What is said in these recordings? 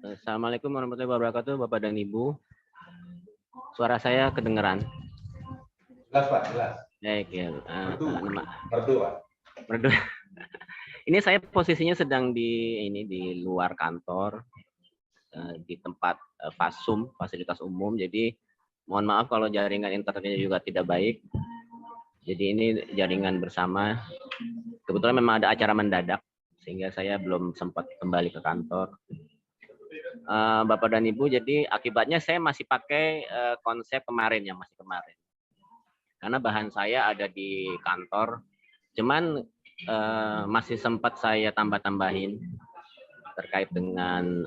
Assalamualaikum warahmatullahi wabarakatuh, Bapak dan Ibu. Suara saya kedengeran? Jelas, Pak, jelas. Baik ya. Merdu, Pak. Merdu. Ini saya posisinya sedang di luar kantor, di tempat FASUM, fasilitas umum. Jadi mohon maaf kalau jaringan internetnya juga tidak baik. Jadi ini jaringan bersama. Kebetulan memang ada acara mendadak, sehingga saya belum sempat kembali ke kantor. Bapak dan Ibu, jadi akibatnya saya masih pakai konsep kemarin, yang masih kemarin. Karena bahan saya ada di kantor, cuman masih sempat saya tambah-tambahin terkait dengan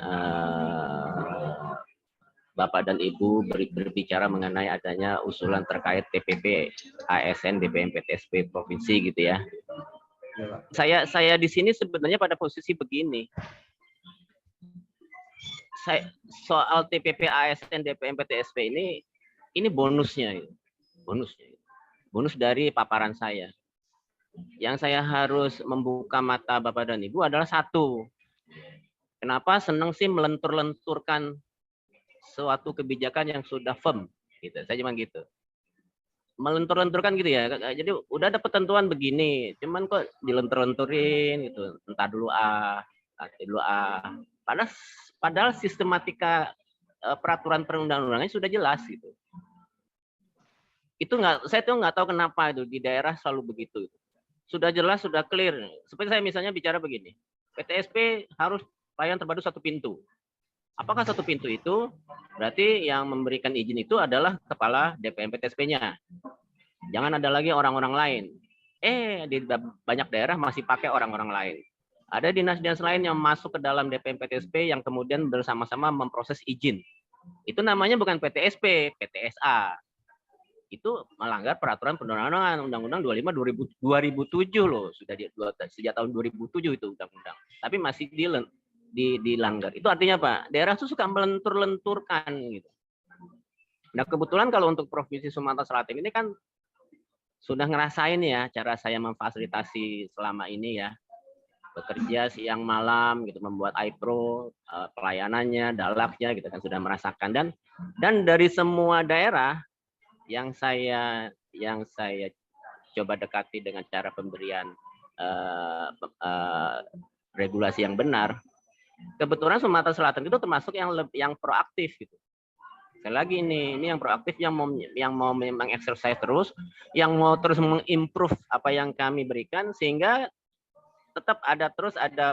Bapak dan Ibu berbicara mengenai adanya usulan terkait TPP ASN DPMPTSP provinsi gitu ya. Saya di sini sebenarnya pada posisi begini. Soal TPP ASN DPMPTSP ini bonusnya, bonus dari paparan saya. Yang saya harus membuka mata Bapak dan Ibu adalah satu, kenapa senang sih melentur-lenturkan suatu kebijakan yang sudah firm, gitu. Saya cuma gitu, melentur-lenturkan gitu ya. Jadi udah ada ketentuan begini, cuman kok dilentur-lenturin gitu, entar dulu nanti dulu Padahal sistematika peraturan perundang-undangannya sudah jelas gitu. Saya tuh nggak tahu kenapa itu di daerah selalu begitu. Sudah jelas, sudah clear. Seperti saya misalnya bicara begini, PTSP harus pelayan terpadu satu pintu. Apakah satu pintu itu berarti yang memberikan izin itu adalah kepala DPM PTSP-nya? Jangan ada lagi orang-orang lain. Di banyak daerah masih pakai orang-orang lain. Ada dinas-dinas lain yang masuk ke dalam DPM PTSP yang kemudian bersama-sama memproses izin. Itu namanya bukan PTSP, PTSA. Itu melanggar peraturan perundang-undangan Undang-Undang 25 2007 loh, sudah sejak tahun 2007 itu undang-undang. Tapi masih dilanggar. Itu artinya apa? Daerah itu suka melentur-lenturkan gitu. Nah, kebetulan kalau untuk Provinsi Sumatera Selatan ini kan sudah ngerasain ya cara saya memfasilitasi selama ini ya. Bekerja siang malam gitu, membuat iPro, pelayanannya, dalaknya gitu kan, sudah merasakan. Dan dari semua daerah yang saya coba dekati dengan cara pemberian regulasi yang benar, kebetulan Sumatera Selatan itu termasuk yang proaktif gitu. Sekali lagi ini yang proaktif, yang mau memang exercise terus, yang mau terus mengimprove apa yang kami berikan, sehingga tetap ada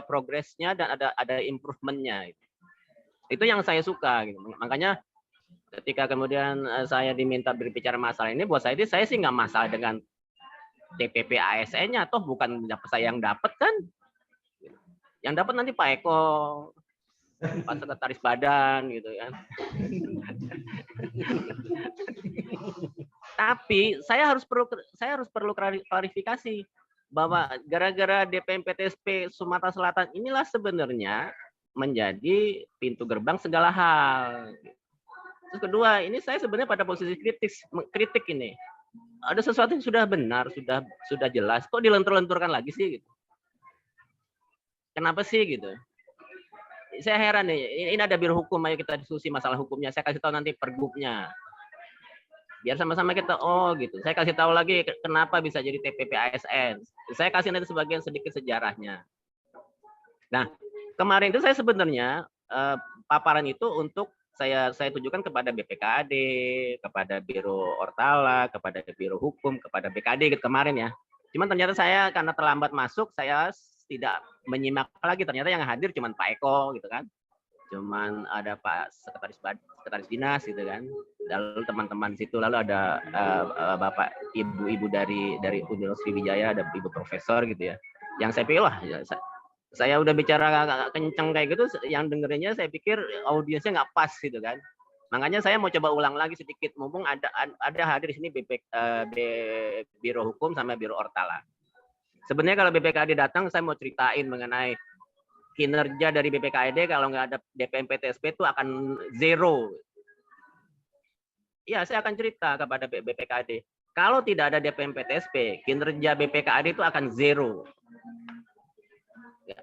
progresnya dan ada improvementnya. Itu yang saya suka gitu. Makanya ketika kemudian saya diminta berbicara masalah ini, buat saya sih nggak masalah dengan TPP ASN-nya, toh bukan saya yang dapat kan. Yang dapat nanti Pak Eko, Pak Sekretaris Badan gitu kan. Tapi saya harus perlu klarifikasi bahwa gara-gara DPM PTSP Sumatera Selatan inilah sebenarnya menjadi pintu gerbang segala hal. Terus kedua, ini saya sebenarnya pada posisi kritik ini. Ada sesuatu yang sudah benar, sudah jelas, kok dilentur-lenturkan lagi sih gitu. Kenapa sih gitu? Saya heran nih, ini ada Biro Hukum, ayo kita diskusi masalah hukumnya. Saya kasih tahu nanti pergubnya. Biar sama-sama kita gitu. Saya kasih tahu lagi kenapa bisa jadi TPP ASN. Saya kasih nanti sebagian sedikit sejarahnya. Nah, kemarin itu saya sebenarnya paparan itu untuk saya tunjukkan kepada BPKAD, kepada Biro Ortala, kepada Biro Hukum, kepada BKD gitu kemarin ya. Cuman ternyata saya karena terlambat masuk, saya tidak menyimak lagi. Ternyata yang hadir cuman Pak Eko gitu kan. Cuman ada Pak Sekretaris Dinas gitu kan. Lalu teman-teman situ, lalu ada Bapak Ibu dari Universitas Sriwijaya, ada Ibu Profesor gitu ya. Yang saya pilih lah, saya udah bicara kenceng kayak gitu, yang dengerinnya saya pikir audiensnya nggak pas gitu kan. Makanya saya mau coba ulang lagi sedikit, mumpung ada hadir di sini Biro Hukum sama Biro Ortala. Sebenarnya kalau BPKD datang, saya mau ceritain mengenai kinerja dari BPKD kalau nggak ada DPM PTSP itu akan zero. Ya, saya akan cerita kepada BPKD. Kalau tidak ada DPM PTSP, kinerja BPKD itu akan zero. Ya.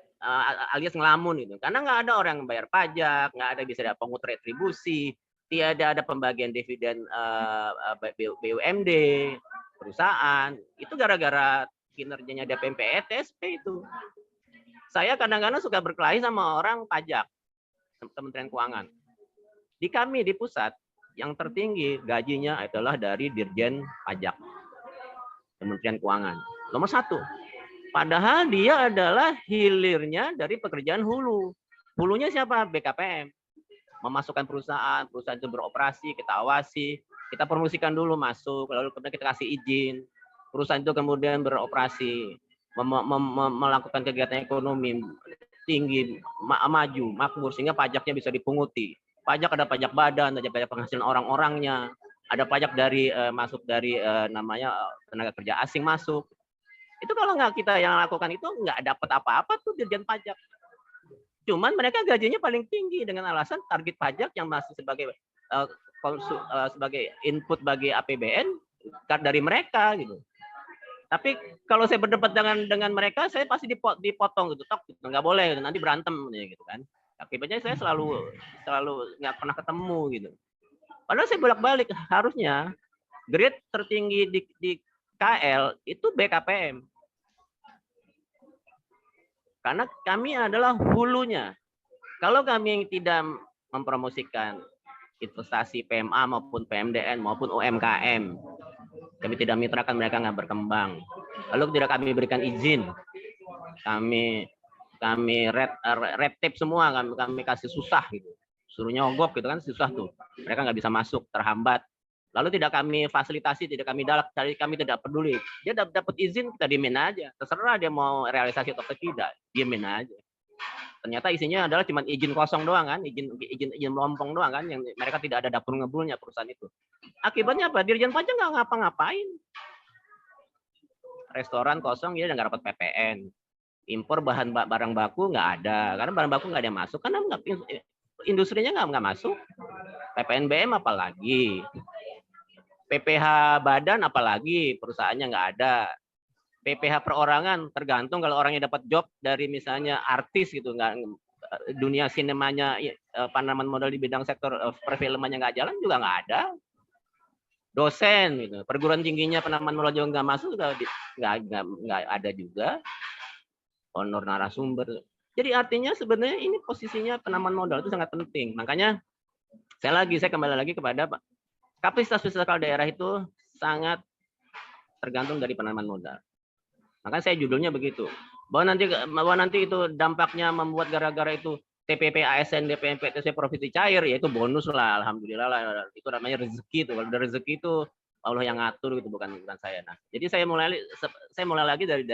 alias ngelamun gitu. Karena nggak ada orang yang bayar pajak, nggak ada bisa ada pungut retribusi, tidak ada pembagian dividen BUMD perusahaan. Itu gara-gara kinerjanya DPMP ETSP itu. Saya kadang-kadang suka berkelahi sama orang pajak, Kementerian Keuangan. Di kami di pusat yang tertinggi gajinya adalah dari Dirjen Pajak Kementerian Keuangan. Nomor 1. Padahal dia adalah hilirnya dari pekerjaan hulu. Hulunya siapa? BKPM. Memasukkan perusahaan itu beroperasi, kita awasi, kita promosikan dulu masuk, lalu kemudian kita kasih izin. Perusahaan itu kemudian beroperasi, melakukan kegiatan ekonomi tinggi, maju, makmur, sehingga pajaknya bisa dipunguti. Pajak ada pajak badan, ada pajak penghasilan orang-orangnya, ada pajak dari masuk dari namanya tenaga kerja asing masuk. Itu kalau nggak kita yang lakukan itu nggak dapat apa-apa tuh Dirjen Pajak. Cuman mereka gajinya paling tinggi dengan alasan target pajak yang masih sebagai sebagai input bagi APBN dari mereka gitu. Tapi kalau saya berdebat dengan mereka, saya pasti dipotong gitu, tok, gitu. Nggak boleh, gitu. Nanti berantem gitu kan. Akibatnya saya selalu nggak pernah ketemu gitu. Padahal saya bolak-balik, harusnya grade tertinggi di KL itu BKPM. Karena kami adalah hulunya. Kalau kami tidak mempromosikan investasi PMA maupun PMDN maupun UMKM, kami tidak mitrakan, mereka nggak berkembang. Lalu tidak kami berikan izin, kami red tape semua, kami kasih susah gitu, suruh nyogok gitu kan, susah tuh, mereka nggak bisa masuk, terhambat. Lalu tidak kami fasilitasi, tidak kami dalak, kami tidak peduli. Dia dapat izin, kita diemin aja, terserah dia mau realisasi atau tidak, diemin aja. Ternyata isinya adalah cuma izin kosong doang kan, izin melompong doang kan, yang mereka tidak ada dapur ngebulnya perusahaan itu. Akibatnya apa? Dirjen Pajak nggak ngapa-ngapain. Restoran kosong, dia nggak dapat PPN. Impor barang baku nggak ada, karena barang baku nggak ada yang masuk, karena industrinya nggak masuk. PPNBM apalagi, PPh badan apalagi, perusahaannya nggak ada. PPh perorangan tergantung, kalau orangnya dapat job dari misalnya artis gitu, nggak dunia sinemanya, penanaman modal di bidang sektor perfilmannya nggak jalan juga nggak ada. Dosen gitu, perguruan tingginya penanaman modal juga nggak masuk, nggak ada juga. Honor narasumber. Jadi artinya sebenarnya ini posisinya penanaman modal itu sangat penting. Makanya saya kembali lagi kepada kapasitas fiskal daerah itu sangat tergantung dari penanaman modal. Makanya saya judulnya begitu. Bahwa nanti itu dampaknya membuat gara-gara itu TPP ASN DPMP TC provinsi cair, yaitu bonus lah, alhamdulillah lah, itu namanya rezeki tuh. Kalau udah rezeki itu Allah yang ngatur gitu, bukan saya. Nah, jadi saya mulai lagi dari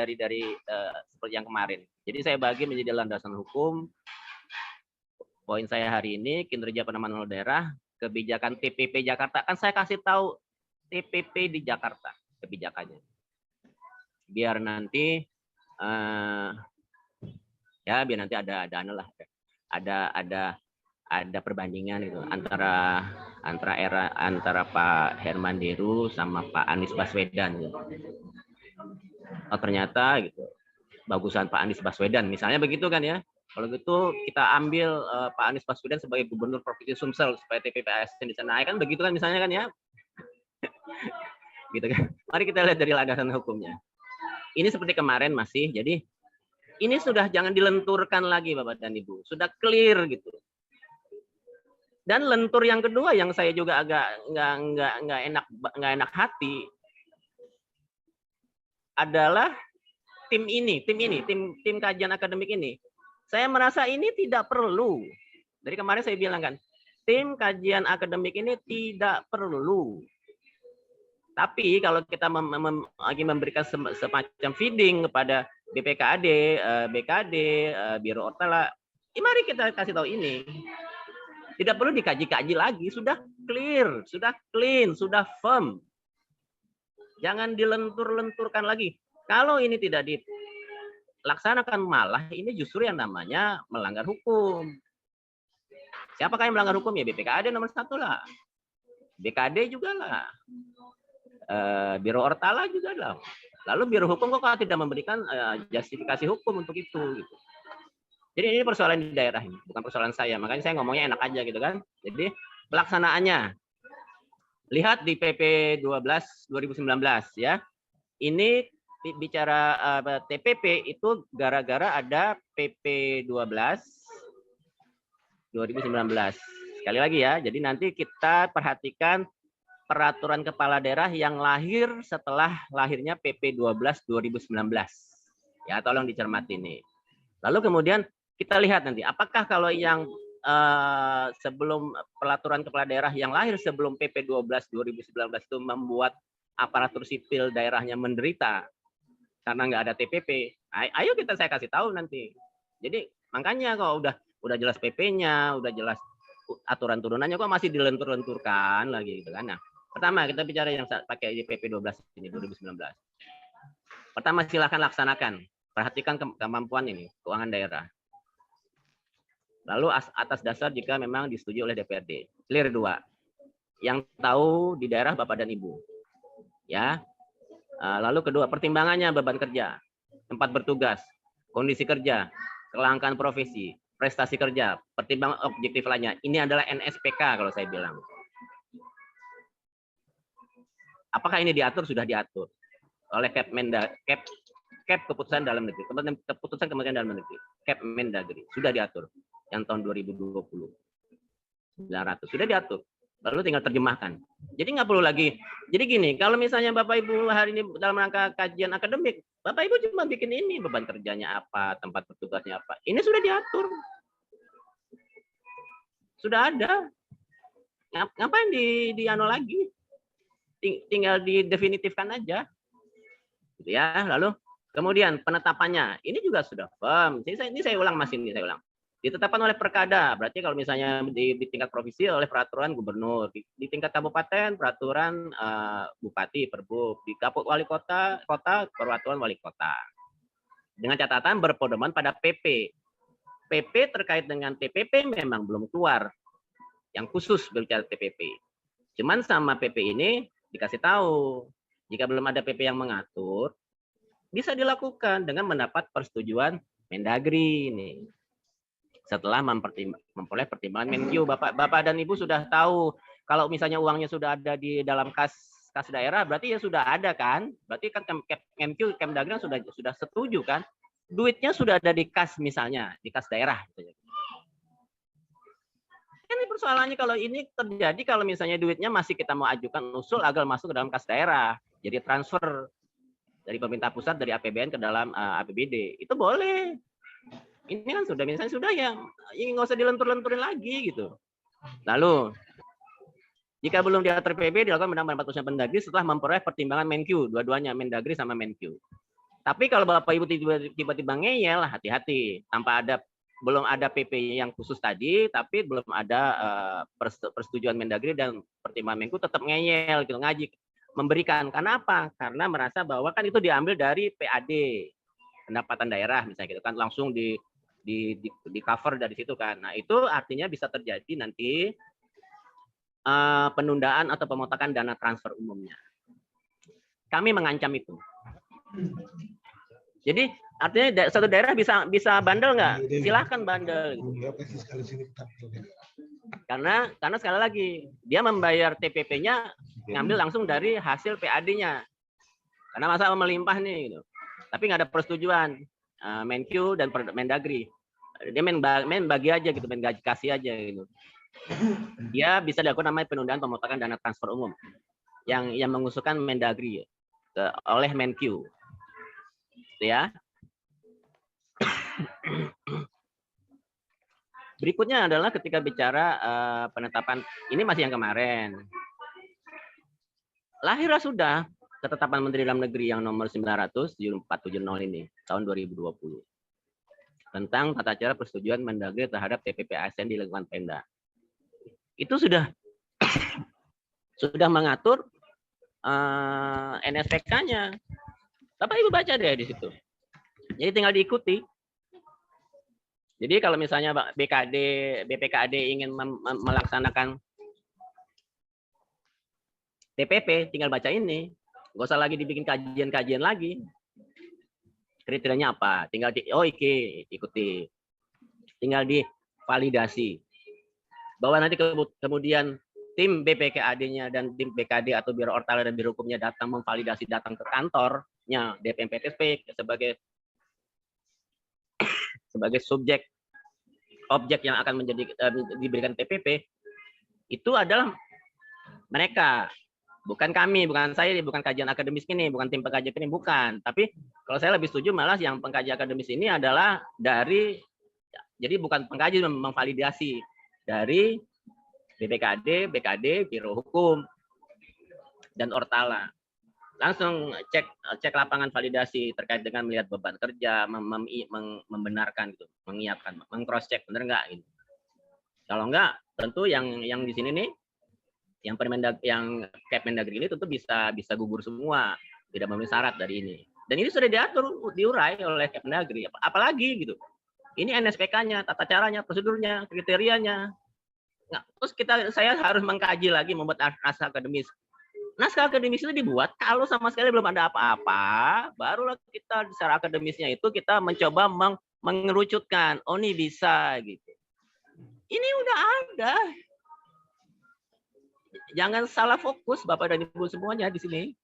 seperti yang kemarin. Jadi saya bagi menjadi landasan hukum. Poin saya hari ini kinerja penanaman modal daerah, kebijakan TPP Jakarta. Kan saya kasih tahu TPP di Jakarta kebijakannya. Biar nanti biar nanti ada perbandingan itu antara Pak Herman Deru sama Pak Anies Baswedan gitu. Oh ternyata gitu bagusan Pak Anies Baswedan misalnya begitu kan ya. Kalau gitu kita ambil Pak Anies Baswedan sebagai gubernur Provinsi Sumsel supaya TPP ASN di sana kan begitu kan misalnya kan ya. Gitu kan. Mari kita lihat dari landasan hukumnya. Ini seperti kemarin masih, jadi ini sudah jangan dilenturkan lagi Bapak dan Ibu, sudah clear gitu. Dan lentur yang kedua yang saya juga agak nggak enak hati adalah tim kajian akademik ini. Saya merasa ini tidak perlu. Dari kemarin saya bilang kan, tim kajian akademik ini tidak perlu. Tapi kalau kita lagi memberikan semacam feeding kepada BPKAD, BKD, Biro Ortala, mari kita kasih tahu ini. Tidak perlu dikaji-kaji lagi, sudah clear, sudah clean, sudah firm. Jangan dilentur-lenturkan lagi. Kalau ini tidak dilaksanakan malah ini justru yang namanya melanggar hukum. Siapakah yang melanggar hukum? Ya BPKAD nomor 1 lah. BKD juga lah. Biro Ortala juga lah. Lalu Biro Hukum kok tidak memberikan justifikasi hukum untuk itu gitu. Jadi ini persoalan di daerah ini, bukan persoalan saya. Makanya saya ngomongnya enak aja gitu kan. Jadi pelaksanaannya, lihat di PP 12 2019 ya. Ini bicara TPP itu gara-gara ada PP 12 2019. Sekali lagi ya, jadi nanti kita perhatikan peraturan kepala daerah yang lahir setelah lahirnya PP 12 2019. Ya, tolong dicermati nih. Lalu kemudian kita lihat nanti apakah kalau yang sebelum peraturan kepala daerah yang lahir sebelum PP 12 2019 itu membuat aparatur sipil daerahnya menderita karena nggak ada TPP. Ayo saya kasih tahu nanti. Jadi makanya kalau udah jelas PP-nya, udah jelas aturan turunannya kok masih dilentur-lenturkan lagi gitu kan. Nah, pertama kita bicara yang pakai PP 12 ini 2019. Pertama silakan laksanakan. Perhatikan kemampuan ini keuangan daerah. Lalu atas dasar jika memang disetujui oleh DPRD. Clear 2. Yang tahu di daerah Bapak dan Ibu. Ya. Lalu kedua, pertimbangannya beban kerja, tempat bertugas, kondisi kerja, kelangkaan profesi, prestasi kerja, pertimbangan objektif lainnya. Ini adalah NSPK kalau saya bilang. Apakah ini diatur? Sudah diatur oleh Kep Keputusan Dalam Negeri, Keputusan Kementerian Dalam Negeri, Kep Mendagri, sudah diatur yang tahun 2020. 900 sudah diatur. Lalu tinggal terjemahkan. Jadi nggak perlu lagi. Jadi gini, kalau misalnya Bapak Ibu hari ini dalam rangka kajian akademik, Bapak Ibu cuma bikin ini, beban kerjanya apa, tempat bertugasnya apa. Ini sudah diatur. Sudah ada. Ngapain di ano lagi? Tinggal didefinitifkan aja. Gitu ya. Lalu kemudian penetapannya, ini juga sudah firm. Ini saya ulang. Ditetapkan oleh Perkada, berarti kalau misalnya di tingkat provinsi oleh peraturan gubernur, di tingkat kabupaten peraturan bupati, perbub, di wali kota peraturan wali kota. Dengan catatan berpedoman pada PP. PP terkait dengan TPP memang belum keluar, yang khusus berbicara TPP. Cuman sama PP ini dikasih tahu, jika belum ada PP yang mengatur, bisa dilakukan dengan mendapat persetujuan Mendagri ini. Setelah memperoleh pertimbangan Menkyu. Bapak dan Ibu sudah tahu kalau misalnya uangnya sudah ada di dalam kas daerah, berarti ya sudah ada kan? Berarti kan Menkyu, Kemdagri sudah setuju kan? Duitnya sudah ada di kas misalnya, di kas daerah. Ini persoalannya kalau ini terjadi kalau misalnya duitnya masih kita mau ajukan usul agar masuk ke dalam kas daerah. Jadi transfer dari pemerintah pusat dari APBN ke dalam APBD. Itu boleh. Ini kan sudah misalnya sudah ya, ini nggak usah dilentur-lenturin lagi gitu. Lalu jika belum diatur PB dilakukan penambahan 4% Mendagri setelah memperoleh pertimbangan Menkyu, dua-duanya Mendagri sama Menkyu. Tapi kalau Bapak Ibu tiba-tiba ngeyel, hati-hati. Belum ada PP yang khusus tadi, tapi belum ada persetujuan Mendagri dan pertimbangan Menkyu, tetap ngeyel gitu, ngaji memberikan. Karena apa? Karena merasa bahwa kan itu diambil dari PAD, pendapatan daerah misalnya gitu kan, langsung di cover dari situ kan. Nah, itu artinya bisa terjadi nanti penundaan atau pemotokan dana transfer umumnya. Kami mengancam itu. Jadi artinya satu daerah bisa bandel nggak? Silahkan bandel. Karena sekali lagi dia membayar TPP-nya ngambil langsung dari hasil PAD-nya. Karena masalah melimpah nih gitu. Tapi nggak ada persetujuan Menkyu dan Mendagri. Dia main bagi aja gitu, main gaji kasih aja gitu. Dia bisa dilakukan namanya penundaan pemotokan dana transfer umum yang mengusulkan Mendagri oleh Menkyu. Gitu ya. Berikutnya adalah ketika bicara penetapan, ini masih yang kemarin. Lahirlah sudah ketetapan Menteri Dalam Negeri yang nomor 900/470 ini tahun 2020 tentang tata cara persetujuan Mendagri terhadap TPP ASN di lingkungan Pemda. Itu sudah mengatur NSPK-nya. Bapak Ibu baca deh di situ. Jadi tinggal diikuti. Jadi kalau misalnya BPKD ingin melaksanakan TPP, tinggal baca ini. Nggak usah lagi dibikin kajian-kajian lagi. Kriterianya apa? Tinggal ikuti. tinggal divalidasi. Bahwa nanti kemudian tim BPKAD-nya dan tim BKD atau Biro Ortala dan Biro Hukumnya datang memvalidasi, datang ke kantornya DPMPTSP sebagai subjek objek yang akan diberikan TPP, itu adalah mereka, bukan kami, bukan saya, bukan kajian akademis ini, bukan tim pengkaji ini, bukan. Tapi kalau saya lebih setuju malah yang pengkaji akademis ini adalah jadi bukan pengkaji, memvalidasi dari BPKD, BKD, Biro Hukum, dan Ortala. Langsung cek lapangan validasi terkait dengan melihat beban kerja, membenarkan gitu, mengiyakan, meng-cross check benar nggak gitu. Kalau enggak, tentu yang di sini nih, yang Kepmendagri ini tentu bisa gugur semua, tidak memenuhi syarat dari ini. Dan ini sudah diurai oleh Kepmendagri. Apalagi gitu. Ini NSPK-nya, tata caranya, prosedurnya, kriterianya. Nah, terus saya harus mengkaji lagi, membuat naskah akademis. Naskah akademis itu dibuat kalau sama sekali belum ada apa-apa, barulah kita secara akademisnya itu kita mencoba mengerucutkan. Oh, ini bisa gitu. Ini udah ada. Jangan salah fokus Bapak dan Ibu semuanya di sini.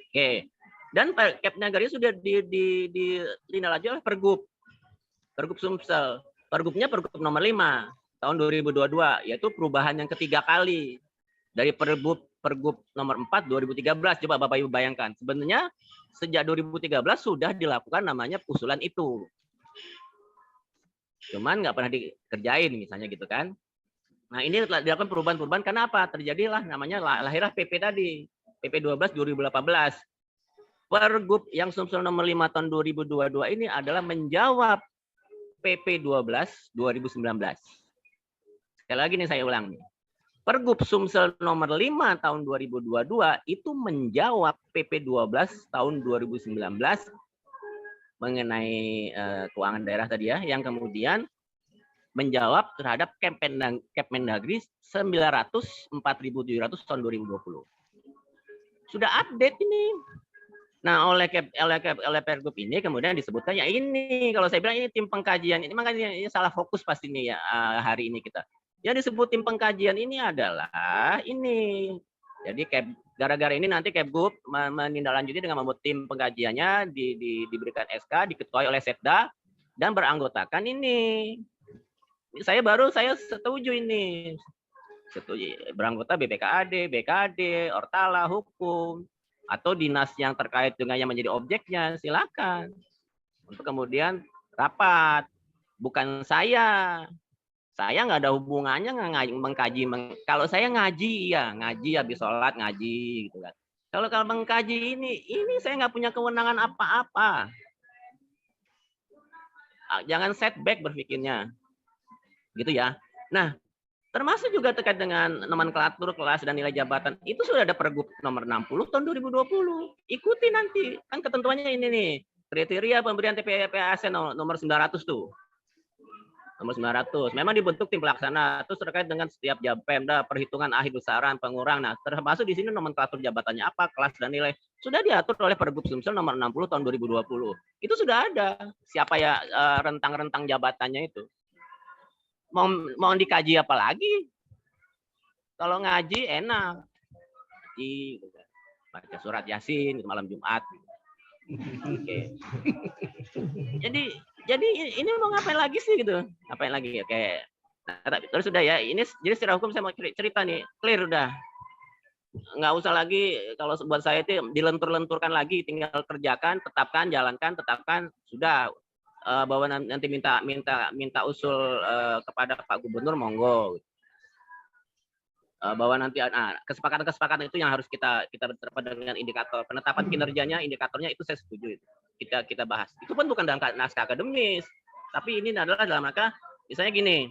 Oke. Dan Kepmendagri sudah ditindaklanjuti oleh Pergub Sumsel. Pergubnya Pergub nomor 5 tahun 2022, yaitu perubahan yang ketiga kali dari Pergub nomor 4 2013. Coba Bapak Ibu bayangkan. Sebenarnya sejak 2013 sudah dilakukan namanya usulan itu. Cuman nggak pernah dikerjain misalnya gitu kan. Nah, ini dilakukan perubahan-perubahan, kenapa? Terjadilah namanya lahirlah PP tadi, PP 12 2018. Pergub yang Sumsel nomor 5 tahun 2022 ini adalah menjawab PP 12 2019. Sekali lagi nih saya ulang nih. Pergub Sumsel nomor 5 tahun 2022 itu menjawab PP 12 tahun 2019 mengenai keuangan daerah tadi ya, yang kemudian menjawab terhadap Kepmendagri 904.700 tahun 2020. Sudah update ini. Nah, oleh Pergub ini kemudian disebutkan ya ini, kalau saya bilang ini tim pengkajian, ini makanya ini salah fokus pasti nih ya hari ini kita. Yang disebut tim pengkajian ini adalah ini. Jadi gara-gara ini nanti Kepgub menindaklanjuti dengan membuat tim pengkajiannya diberikan SK, diketuai oleh Setda dan beranggotakan ini. Saya setuju ini. Setuju beranggota BPKAD, BKD, Ortala, Hukum, atau dinas yang terkait dengan yang menjadi objeknya, silakan. Untuk kemudian rapat. Bukan saya. Saya nggak ada hubungannya mengkaji. Kalau saya ngaji ya, ngaji habis sholat ngaji gitu kan. Kalau mengkaji ini saya nggak punya kewenangan apa-apa. Jangan setback berpikirnya. Gitu ya. Nah, termasuk juga terkait dengan nomenklatur kelas dan nilai jabatan. Itu sudah ada Pergub nomor 60 tahun 2020. Ikuti nanti. Kan ketentuannya ini nih. Kriteria pemberian TPP ASN nomor 900 tuh. Nomor 900. Memang dibentuk tim pelaksana. Terus terkait dengan setiap Pemda, perhitungan akhir besaran, pengurang. Nah, termasuk di sini nomenklatur jabatannya apa, kelas dan nilai. Sudah diatur oleh Pergub Sumsel nomor 60 tahun 2020. Itu sudah ada. Siapa ya rentang-rentang jabatannya itu. Mau dikaji apa lagi? Kalau ngaji enak. Ngaji, baca surat Yasin malam Jumat. Oke. Jadi ini mau ngapain lagi sih gitu? Ngapain lagi? Oke. Nah, terus sudah ya. Ini jadi secara hukum saya mau cerita nih. Clear udah. Nggak usah lagi kalau buat saya itu dilentur-lenturkan lagi, tinggal kerjakan, tetapkan, jalankan, tetapkan, sudah. Bahwa nanti minta usul kepada Pak Gubernur monggo. Bahwa nanti kesepakatan itu yang harus kita berterima dengan indikator penetapan kinerjanya, indikatornya itu saya setuju itu. Kita bahas. Itu pun bukan dalam naskah akademis, tapi ini adalah dalam rangka misalnya gini.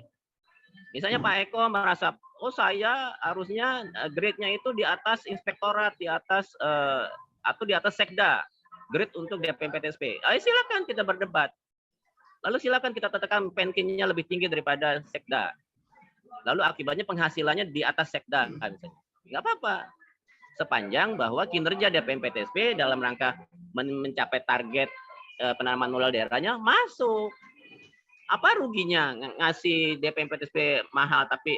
Misalnya Pak Eko merasa saya harusnya grade-nya itu di atas inspektorat, di atas atau di atas sekda. Grade untuk DPMPTSP. Silakan kita berdebat. Lalu silakan kita tetapkan penkinnya lebih tinggi daripada sekda. Lalu akibatnya penghasilannya di atas sekda. Nggak apa-apa. Sepanjang bahwa kinerja DPMPTSP dalam rangka mencapai target penanaman modal daerahnya masuk. Apa ruginya ngasih DP PTSP mahal tapi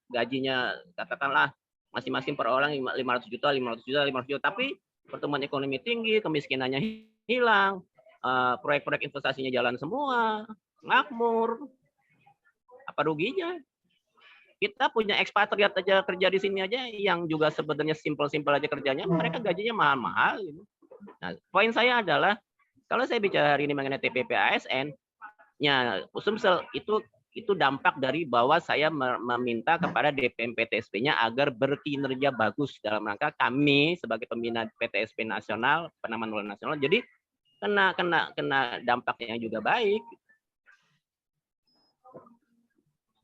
gajinya katakanlah masing-masing per orang 500 juta, 500 juta, 500 juta, tapi pertumbuhan ekonomi tinggi, kemiskinannya hilang, proyek-proyek investasinya jalan semua, makmur. Apa ruginya? Kita punya ekspatriat aja kerja di sini aja yang juga sebenarnya simpel-simpel aja kerjanya, mereka gajinya mahal-mahal gitu. Nah, poin saya adalah kalau saya bicara hari ini mengenai TPP ASN, ya, Sumsel itu dampak dari bahwa saya meminta kepada DPM PTSP-nya agar berkinerja bagus dalam rangka kami sebagai pembina PTSP nasional, penanaman modal nasional. Jadi kena dampaknya yang juga baik.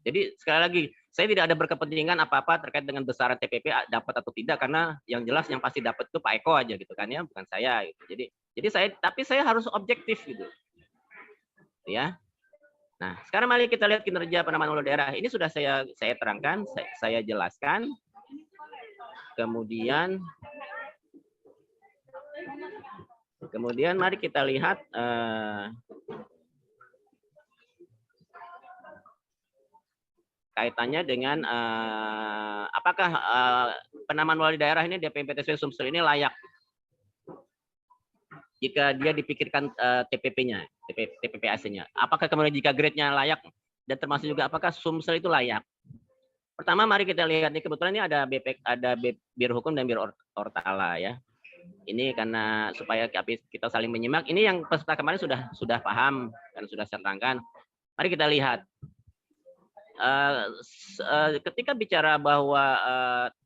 Jadi sekali lagi, saya tidak ada berkepentingan apa-apa terkait dengan besaran TPP dapat atau tidak, karena yang jelas yang pasti dapat itu Pak Eko aja gitu kan ya, bukan saya gitu. Jadi saya harus objektif gitu. Ya. Nah, sekarang mari kita lihat kinerja penanaman modal daerah. Ini sudah saya terangkan, saya jelaskan. Kemudian mari kita lihat kaitannya dengan apakah penanaman modal daerah ini DPM PTSP Sumsel ini layak jika dia dipikirkan TPP-nya, TPP AC-nya. Apakah kemudian jika grade-nya layak, dan termasuk juga apakah Sumsel itu layak. Pertama mari kita lihat nih, kebetulan ini ada Biro Hukum dan Biro Ortala ya. Ini karena supaya kita saling menyimak. Ini yang peserta kemarin sudah paham dan sudah saya terangkan. Mari kita lihat. Ketika bicara bahwa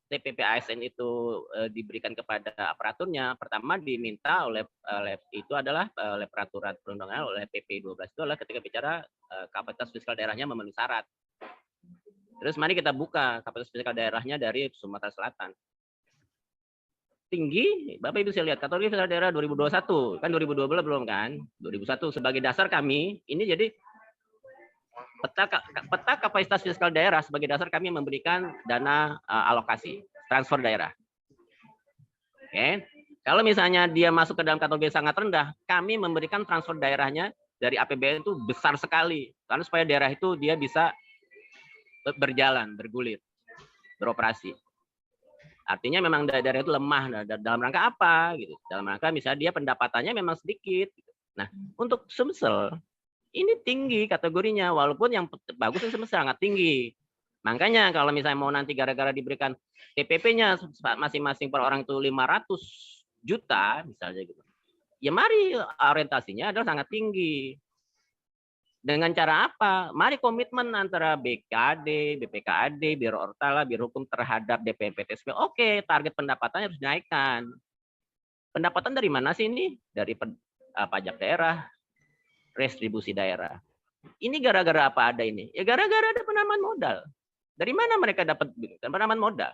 TPP ASN itu diberikan kepada aparaturnya, pertama diminta oleh itu adalah oleh peraturan perundang-undangan, oleh PP 12 itu adalah ketika bicara kapasitas fiskal daerahnya memenuhi syarat. Terus mari kita buka kapasitas fiskal daerahnya dari Sumatera Selatan. Tinggi, Bapak Ibu saya lihat kategori fiskal daerah 2021, kan 2012 belum kan? 2001 sebagai dasar kami, ini jadi peta kapasitas fiskal daerah sebagai dasar kami memberikan dana alokasi transfer daerah. Oke. Kalau misalnya dia masuk ke dalam kategori sangat rendah, kami memberikan transfer daerahnya dari APBN itu besar sekali, karena supaya daerah itu dia bisa berjalan, bergulir, beroperasi. Artinya memang daerah itu lemah dalam rangka apa gitu. Dalam rangka misalnya dia pendapatannya memang sedikit. Nah, untuk Sumsel ini tinggi kategorinya, walaupun yang bagus itu sangat tinggi. Makanya kalau misalnya mau nanti gara-gara diberikan TPP-nya masing-masing per orang itu 500 juta misalnya gitu. Ya mari orientasinya adalah sangat tinggi. Dengan cara apa? Mari komitmen antara BKD, BPKAD, Biro Ortala, Biro Hukum terhadap DPM PTSP. Oke, target pendapatannya harus dinaikkan. Pendapatan dari mana sih ini? Dari pajak daerah, restribusi daerah. Ini gara-gara apa ada ini? Ya gara-gara ada penanaman modal. Dari mana mereka dapat penanaman modal?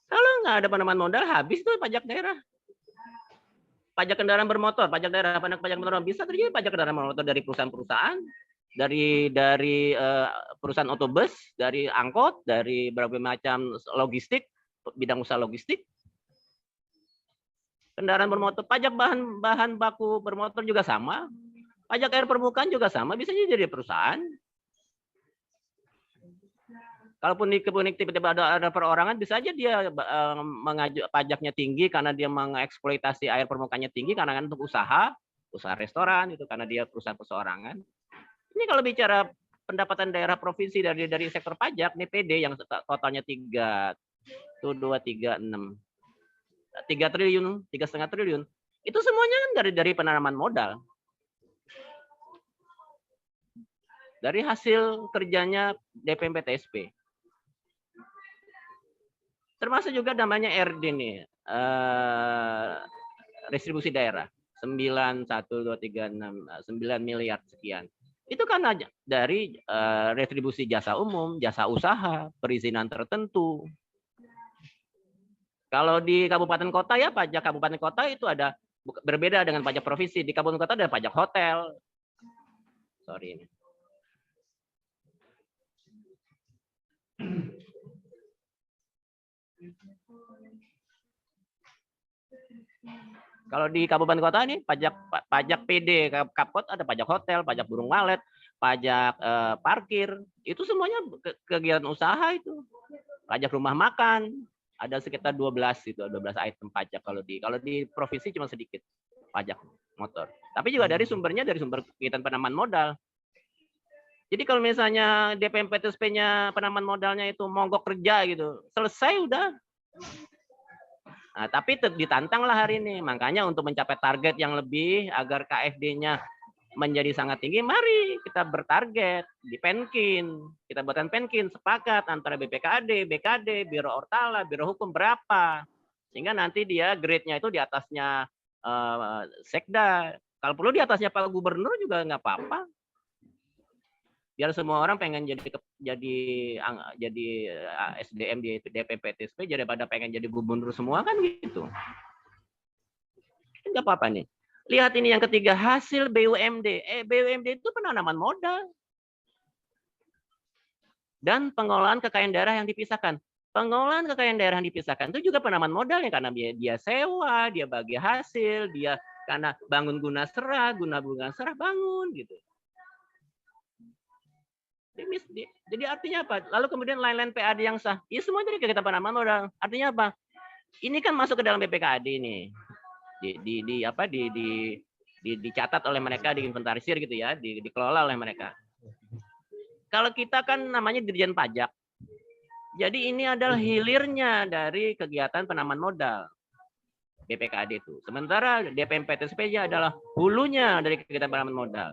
Kalau nggak ada penanaman modal, habis tuh pajak daerah. Pajak kendaraan bermotor, pajak daerah, pajak motor bisa terjadi pajak kendaraan bermotor dari perusahaan-perusahaan, dari perusahaan otobus, dari angkot, dari berbagai macam logistik, bidang usaha logistik. Kendaraan bermotor, pajak bahan baku bermotor juga sama. Pajak air permukaan juga sama, bisa jadi perusahaan. Kalaupun tiba-tiba ada perorangan, bisa aja dia mengajukan pajaknya tinggi karena dia mengeksploitasi air permukaannya tinggi karena kan untuk usaha restoran itu karena dia perusahaan perseorangan. Ini kalau bicara pendapatan daerah provinsi dari sektor pajak, nih PD yang totalnya 3 triliun, 3,5 triliun. Itu semuanya kan dari penanaman modal. Dari hasil kerjanya DPM PTSP. Termasuk juga namanya RD nih, restribusi daerah 9,1236 9 miliar sekian. Itu kan aja dari retribusi jasa umum, jasa usaha, perizinan tertentu. Kalau di kabupaten kota ya pajak kabupaten kota itu ada berbeda dengan pajak provinsi. Di kabupaten kota ada pajak hotel. Sorry ini. Kalau di kabupaten kota nih pajak PD Kapkot ada pajak hotel, pajak burung walet, pajak parkir, itu semuanya kegiatan usaha itu. Pajak rumah makan, ada sekitar 12 item pajak kalau di provinsi cuma sedikit pajak motor. Tapi juga dari sumber kegiatan penanaman modal. Jadi kalau misalnya DPMPTSP-nya penanaman modalnya itu mogok kerja gitu, selesai udah. Nah, tapi ditantang lah hari ini. Makanya untuk mencapai target yang lebih agar KFD-nya menjadi sangat tinggi, mari kita bertarget di Penkin. Kita buatkan Penkin, sepakat antara BPKAD, BKD, Biro Ortala, Biro Hukum berapa. Sehingga nanti dia grade-nya itu di atasnya Sekda. Kalau perlu di atasnya Pak Gubernur juga nggak apa-apa. Biar semua orang pengen jadi SDM di DPPTSP, jadi pada pengen jadi gubernur semua kan gitu. Nggak apa-apa nih. Lihat ini yang ketiga, hasil BUMD. BUMD itu penanaman modal. Dan pengelolaan kekayaan daerah yang dipisahkan. Pengelolaan kekayaan daerah yang dipisahkan itu juga penanaman modal ya, karena dia sewa, dia bagi hasil, dia karena bangun guna serah bangun gitu. Jadi artinya apa? Lalu kemudian lain-lain PAD yang sah. Ya semua dari kegiatan penanaman modal. Artinya apa? Ini kan masuk ke dalam BPKAD nih. Dicatat oleh mereka, diinventarisir gitu ya, dikelola oleh mereka. Kalau kita kan namanya Dirjen Pajak. Jadi ini adalah hilirnya dari kegiatan penanaman modal BPKAD itu. Sementara DPMPTSP adalah hulunya dari kegiatan penanaman modal.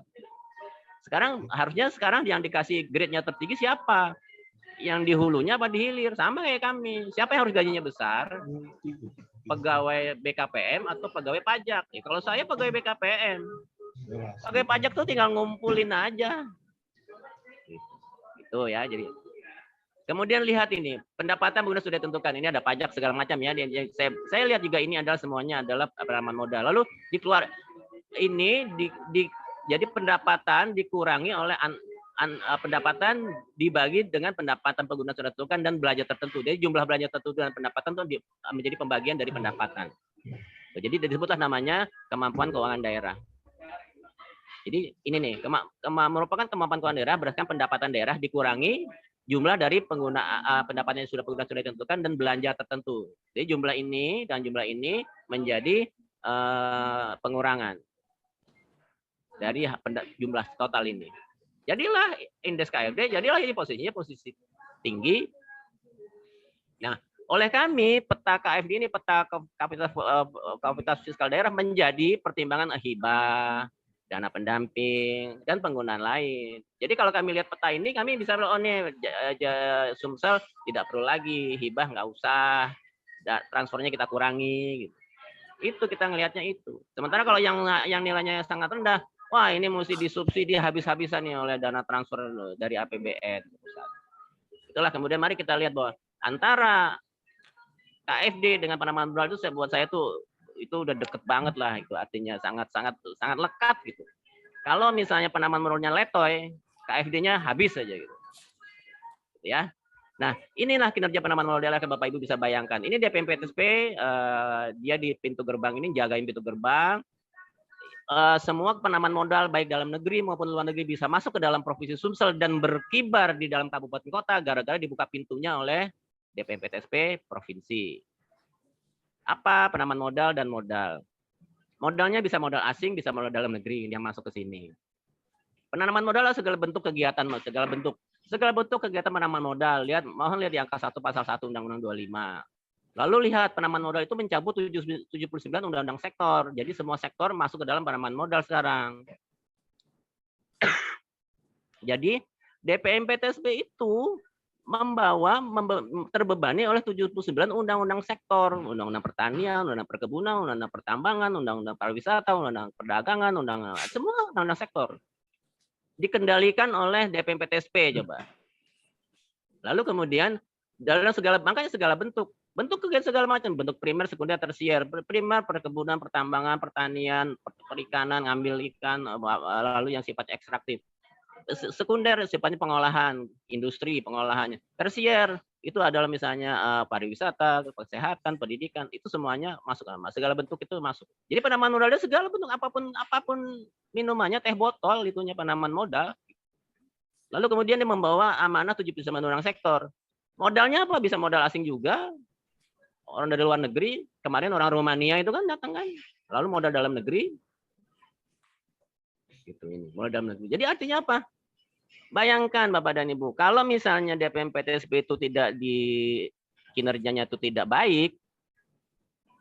Harusnya sekarang yang dikasih grade-nya tertinggi siapa? Yang di hulunya apa di hilir? Sama kayak kami. Siapa yang harus gajinya besar? Pegawai BKPM atau pegawai pajak? Ya, kalau saya pegawai BKPM. Pegawai pajak tuh tinggal ngumpulin aja. Itu ya, jadi kemudian lihat ini, pendapatan pengguna sudah ditentukan. Ini ada pajak segala macam ya. Saya lihat juga ini adalah semuanya adalah penanaman modal. Lalu dikeluar ini jadi pendapatan dikurangi oleh pendapatan dibagi dengan pendapatan pengguna sudah ditentukan dan belanja tertentu. Jadi jumlah belanja tertentu dan pendapatan itu menjadi pembagian dari pendapatan. Jadi disebutlah namanya kemampuan keuangan daerah. Jadi ini nih, merupakan kemampuan keuangan daerah berdasarkan pendapatan daerah dikurangi jumlah dari pendapatan yang sudah ditentukan dan belanja tertentu. Jadi jumlah ini dan jumlah ini menjadi pengurangan dari jumlah total ini. Jadilah indeks KFD, jadilah ini posisinya posisi tinggi. Nah, oleh kami peta KFD ini, peta kapasitas fiskal daerah menjadi pertimbangan hibah, dana pendamping, dan penggunaan lain. Jadi kalau kami lihat peta ini, kami bisa bilang, oh nih Sumsel tidak perlu lagi, hibah nggak usah, transfernya kita kurangi. Gitu. Itu kita ngelihatnya itu. Sementara kalau yang nilainya sangat rendah, wah ini mesti disubsidi habis-habisan nih oleh dana transfer dari APBN. Itulah kemudian mari kita lihat bahwa antara KFD dengan penanaman modal itu buat saya tuh itu udah deket banget lah, itu artinya sangat lekat gitu. Kalau misalnya penanaman modalnya letoy, KFD-nya habis saja gitu. Ya. Nah, inilah kinerja penanaman modal daerah, Bapak Ibu bisa bayangkan. Ini DPMPTSP, dia di pintu gerbang ini jagain pintu gerbang. Semua penanaman modal baik dalam negeri maupun luar negeri bisa masuk ke dalam provinsi Sumsel dan berkibar di dalam kabupaten kota gara-gara dibuka pintunya oleh DPMPTSP provinsi. Apa penanaman modal dan modal? Modalnya bisa modal asing, bisa modal dalam negeri yang masuk ke sini. Penanaman modal adalah segala bentuk kegiatan, segala bentuk kegiatan penanaman modal. Mohon lihat di angka 1 pasal 1 Undang-Undang 25. Lalu lihat penanaman modal itu mencabut 79 Undang-Undang sektor. Jadi semua sektor masuk ke dalam penanaman modal sekarang. Jadi DPMPTSP itu terbebani oleh 79 undang-undang sektor, undang-undang pertanian, undang-undang perkebunan, undang-undang pertambangan, undang-undang pariwisata, undang-undang perdagangan, semua undang-undang sektor. Dikendalikan oleh DPMPTSP coba. Lalu kemudian dalam makanya segala bentuk kegiatan segala macam, bentuk primer, sekunder, tersier. Primer perkebunan, pertambangan, pertanian, perikanan, ngambil ikan, lalu yang sifat ekstraktif. Sekunder sifatnya pengolahan, industri pengolahannya. Tersier itu adalah misalnya pariwisata, kesehatan, pendidikan, itu semuanya masuk, segala bentuk itu masuk. Jadi penanaman modalnya segala bentuk, apapun minumannya, teh botol itunya penanaman modal. Lalu kemudian dia membawa amanah 79 orang sektor. Modalnya apa? Bisa modal asing juga. Orang dari luar negeri. Kemarin orang Rumania itu kan datang kan. Lalu modal dalam negeri. Gitu ini, modal dalam negeri. Jadi artinya apa? Bayangkan Bapak dan Ibu, kalau misalnya DPMPTSP itu tidak kinerjanya itu tidak baik,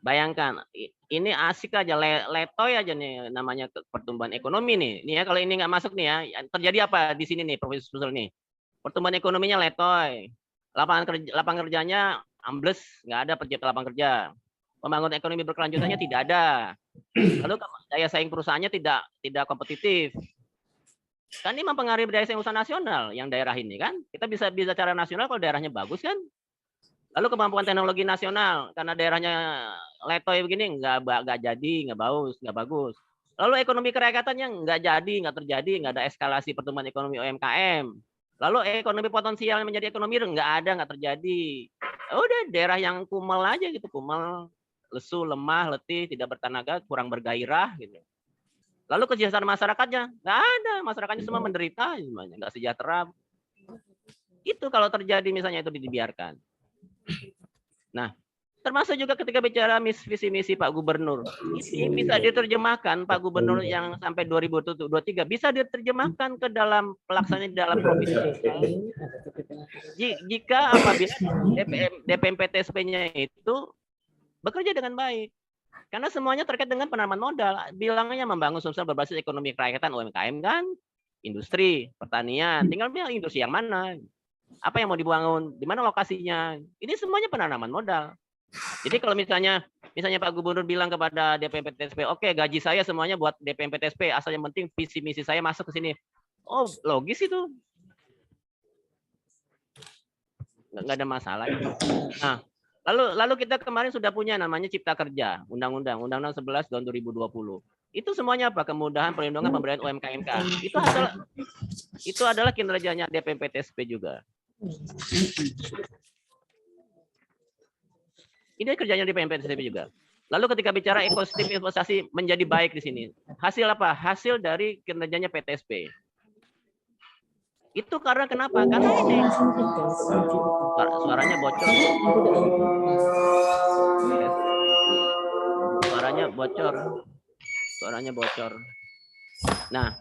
bayangkan ini asik aja letoy aja nih namanya pertumbuhan ekonomi nih. Nih ya kalau ini nggak masuk nih ya, terjadi apa di sini nih Profesor Sul nih? Pertumbuhan ekonominya letoy, lapangan kerjanya ambles, nggak ada pencipta lapangan kerja. Pembangunan ekonomi berkelanjutannya tidak ada. Lalu daya saing perusahaannya tidak kompetitif. Kan ini mempengaruhi daya saing usaha nasional yang daerah ini kan. Kita bisa cara nasional kalau daerahnya bagus kan. Lalu kemampuan teknologi nasional karena daerahnya letoy begini nggak jadi, nggak bagus. Lalu ekonomi kerakatannya nggak jadi, nggak terjadi, nggak ada eskalasi pertumbuhan ekonomi UMKM. Lalu ekonomi potensial menjadi ekonomi nggak ada, nggak terjadi. Udah daerah yang kumal aja gitu, kumal, lesu, lemah, letih, tidak bertenaga, kurang bergairah gitu. Lalu kesejahteraan masyarakatnya nggak ada, masyarakatnya semua menderita, semuanya nggak sejahtera. Itu kalau terjadi misalnya itu dibiarkan. Nah, termasuk juga ketika bicara visi misi Pak Gubernur, ini bisa diterjemahkan Pak Gubernur yang sampai 2023 bisa diterjemahkan ke dalam pelaksanaan di dalam provinsi. Jika apabila DPMPTSP-nya itu bekerja dengan baik. Karena semuanya terkait dengan penanaman modal. Bilangnya membangun sosial berbasis ekonomi kerakyatan UMKM kan, industri, pertanian. Tinggal bilang industri yang mana, apa yang mau dibangun, di mana lokasinya. Ini semuanya penanaman modal. Jadi kalau misalnya Pak Gubernur bilang kepada DPMPTSP, oke gaji saya semuanya buat DPMPTSP, asal yang penting visi misi saya masuk ke sini. Oh logis itu, nggak ada masalah. Nah, lalu kita kemarin sudah punya namanya Cipta Kerja, Undang-Undang 11 tahun 2020. Itu semuanya apa? Kemudahan perlindungan pemberdayaan UMKM. Itu adalah kinerjanya DPMPTSP juga. Ini kerjanya DPMPTSP juga. Lalu ketika bicara ekosistem investasi menjadi baik di sini, hasil apa? Hasil dari kinerjanya PTSP. Itu karena kenapa? Karena ini suaranya bocor. Suaranya bocor. Nah,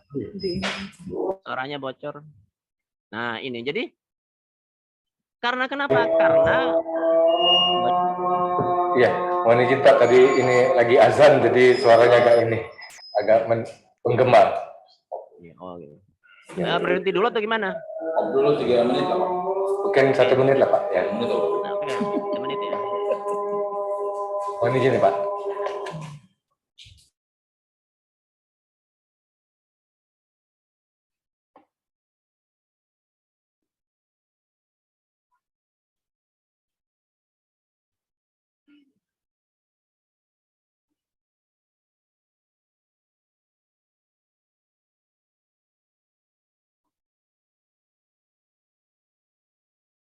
suaranya bocor. Nah, ini jadi karena kenapa? Karena iya, mohon izin Pak, tadi ini lagi azan jadi suaranya agak menggema. Oh, gitu. Berhenti dulu atau gimana? Dulu 3 menit lah Pak. Mungkin 1 menit lah Pak. Ya. Oke, 1 menit ya. Mohon izin ya Pak.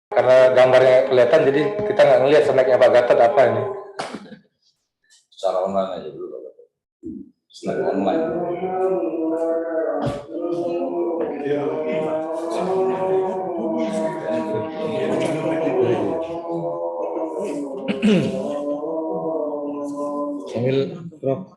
Karena gambarnya kelihatan, jadi kita nggak ngelihat snacknya Pak Gatot apa ini. Secara online aja dulu Pak. Snack online. Sambil Prof.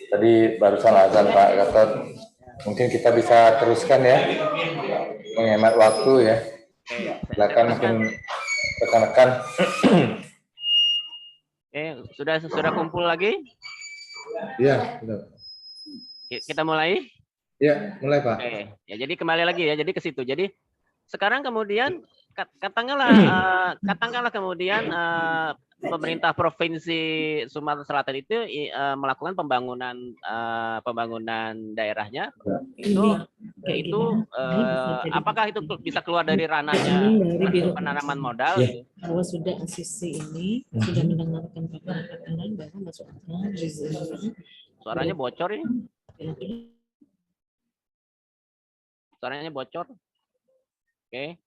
Tadi barusan azan Pak Gatot. Mungkin kita bisa teruskan ya, menghemat waktu ya. Silakan mungkin rekan-rekan. Sudah kumpul lagi? Iya, sudah. Kita mulai? Iya, mulai Pak. Ya jadi kembali lagi ya, jadi ke situ. Jadi sekarang kemudian katakanlah kemudian pemerintah provinsi Sumatera Selatan itu melakukan pembangunan daerahnya itu apakah itu bisa keluar dari ranahnya penanaman modal? Bahwa sudah asisi ini sudah mendengarkan paparan baru masuk akal. Suaranya bocor ini. Suaranya bocor. Oke.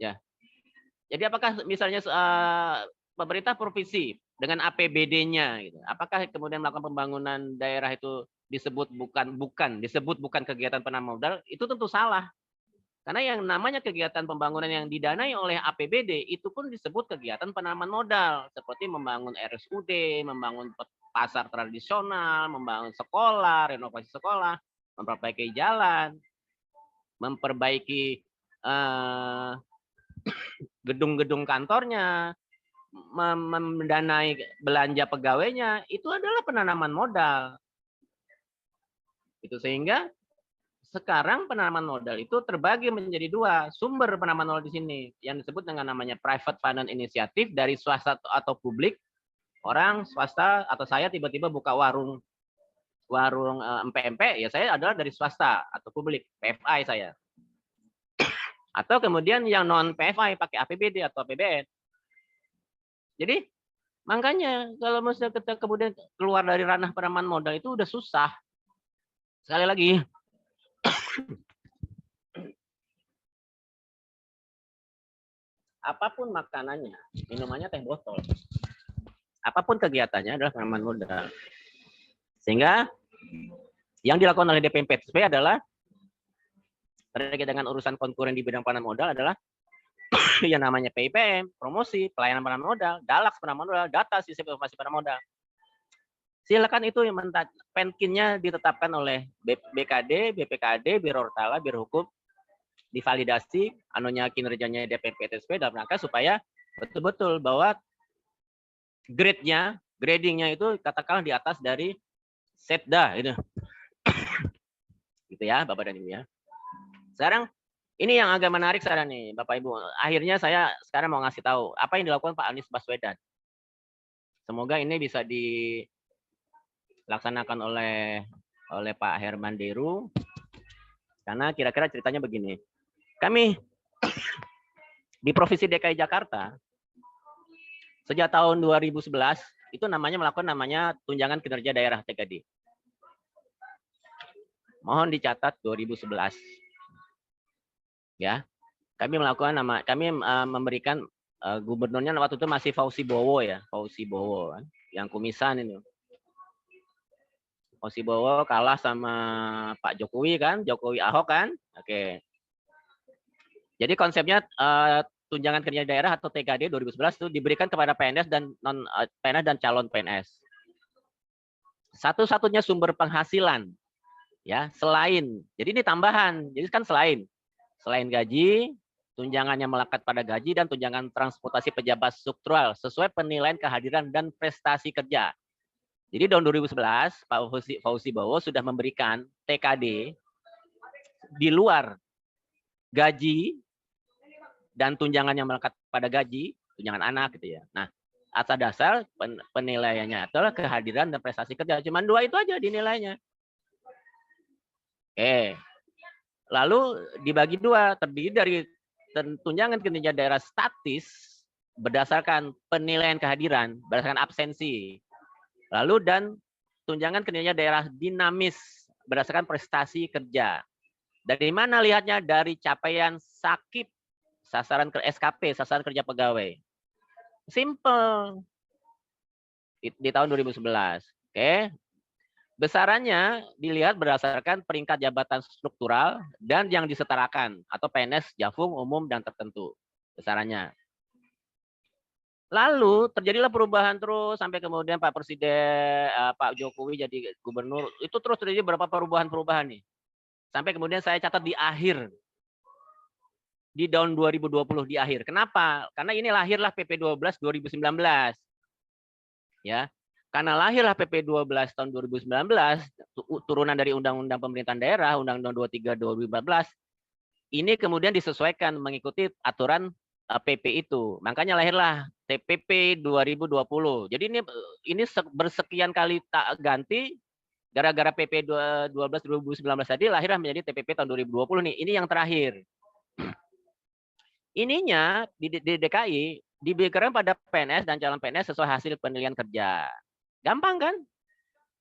Ya. Jadi apakah misalnya pemerintah provinsi dengan APBD-nya gitu, apakah kemudian melakukan pembangunan daerah itu disebut bukan kegiatan penanaman modal? Itu tentu salah. Karena yang namanya kegiatan pembangunan yang didanai oleh APBD itu pun disebut kegiatan penanaman modal, seperti membangun RSUD, membangun pasar tradisional, membangun sekolah, renovasi sekolah, memperbaiki jalan, memperbaiki gedung-gedung kantornya, mendanai belanja pegawainya, itu adalah penanaman modal. Itu sehingga sekarang penanaman modal itu terbagi menjadi dua sumber penanaman modal di sini yang disebut dengan namanya private finance initiative dari swasta atau publik. Orang swasta atau saya tiba-tiba buka warung MP-MP, ya saya adalah dari swasta atau publik, PFI saya. Atau kemudian yang non PFI pakai APBD atau APBN. Jadi makanya kalau misalnya kita kemudian keluar dari ranah penanaman modal itu udah susah. Sekali lagi, apapun makanannya, minumannya teh botol, apapun kegiatannya adalah penanaman modal. Sehingga yang dilakukan oleh DPMPTSP adalah terkait dengan urusan konkuren di bidang penanaman modal adalah yang namanya PIPM, promosi, pelayanan penanaman modal, DALAX penanaman modal, data sistem informasi penanaman modal. Silakan itu yang penkinnya ditetapkan oleh BKD, BPKD, Biro Hortala, Biro Hukum, divalidasi anunya kinerjanya DPMPTSP dalam rangka supaya betul-betul bahwa gradingnya itu katakanlah di atas dari Setda itu. Gitu ya, Bapak dan Ibu ya. Sekarang ini yang agak menarik sekarang nih, Bapak Ibu. Akhirnya saya sekarang mau ngasih tahu apa yang dilakukan Pak Anies Baswedan. Semoga ini bisa dilaksanakan oleh Pak Herman Deru. Karena kira-kira ceritanya begini. Kami di Provinsi DKI Jakarta sejak tahun 2011 itu melakukan tunjangan kinerja daerah TKD. Mohon dicatat 2011. Ya, kami memberikan gubernurnya waktu itu masih Fauzi Bowo ya, kan, yang kumisan ini. Fauzi Bowo kalah sama Pak Jokowi kan, Jokowi Ahok kan, oke. Jadi konsepnya tunjangan kinerja daerah atau TKD 2011 itu diberikan kepada PNS dan non PNS dan calon PNS. Satu-satunya sumber penghasilan ya selain, jadi ini tambahan, jadi kan selain gaji, tunjangannya melekat pada gaji dan tunjangan transportasi pejabat struktural sesuai penilaian kehadiran dan prestasi kerja. Jadi tahun 2011 Pak Fauzi Bowo sudah memberikan TKD di luar gaji dan tunjangan yang melekat pada gaji, tunjangan anak gitu ya. Nah, atas dasar penilaiannya adalah kehadiran dan prestasi kerja. Cuma 2 itu aja dinilainya. Oke. Lalu dibagi 2, terdiri dari tunjangan kinerja daerah statis berdasarkan penilaian kehadiran, berdasarkan absensi. Lalu dan tunjangan kinerja daerah dinamis berdasarkan prestasi kerja. Dari mana lihatnya? Dari capaian SAKIP, sasaran SKP, sasaran kerja pegawai. Simple. Di tahun 2011. Oke. Besarannya dilihat berdasarkan peringkat jabatan struktural dan yang disetarakan atau PNS, Jafung, umum dan tertentu besarannya. Lalu terjadilah perubahan terus sampai kemudian Pak Presiden, Pak Jokowi jadi gubernur. Itu terus terjadi beberapa perubahan-perubahan nih. Sampai kemudian saya catat di akhir, di tahun 2020 di akhir. Kenapa? Karena ini lahirlah PP 12 2019. Ya. Karena lahirlah PP 12 tahun 2019, turunan dari Undang-Undang Pemerintahan Daerah, Undang-Undang 23 2014, ini kemudian disesuaikan mengikuti aturan PP itu. Makanya lahirlah TPP 2020. Jadi ini bersekian kali tak ganti gara-gara PP 12 2019 tadi lahirlah menjadi TPP tahun 2020 nih. Ini yang terakhir. Ininya di DKI diberikan pada PNS dan calon PNS sesuai hasil penilaian kerja. Gampang kan?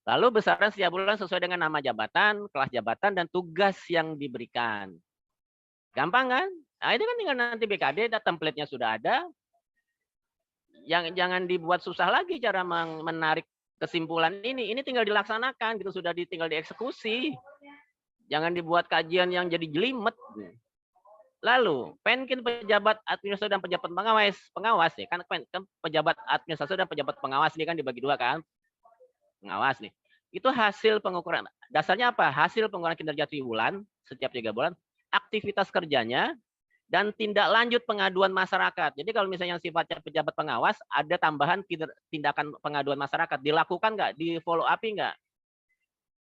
Lalu besaran setiap bulan sesuai dengan nama jabatan, kelas jabatan, dan tugas yang diberikan. Gampang kan? Nah, itu kan tinggal nanti BKD, template-nya sudah ada. Jangan dibuat susah lagi cara menarik kesimpulan ini. Ini tinggal dilaksanakan, gitu, sudah tinggal dieksekusi. Jangan dibuat kajian yang jadi jelimet. Lalu, penkin pejabat administrasi dan pejabat pengawas ya, kan pejabat administrasi dan pejabat pengawas ini kan dibagi dua kan, pengawas nih. Itu hasil pengukuran. Dasarnya apa? Hasil pengukuran kinerja triwulan setiap 3 bulan, aktivitas kerjanya, dan tindak lanjut pengaduan masyarakat. Jadi kalau misalnya sifatnya pejabat pengawas, ada tambahan tindakan pengaduan masyarakat. Dilakukan nggak? Di follow up nggak?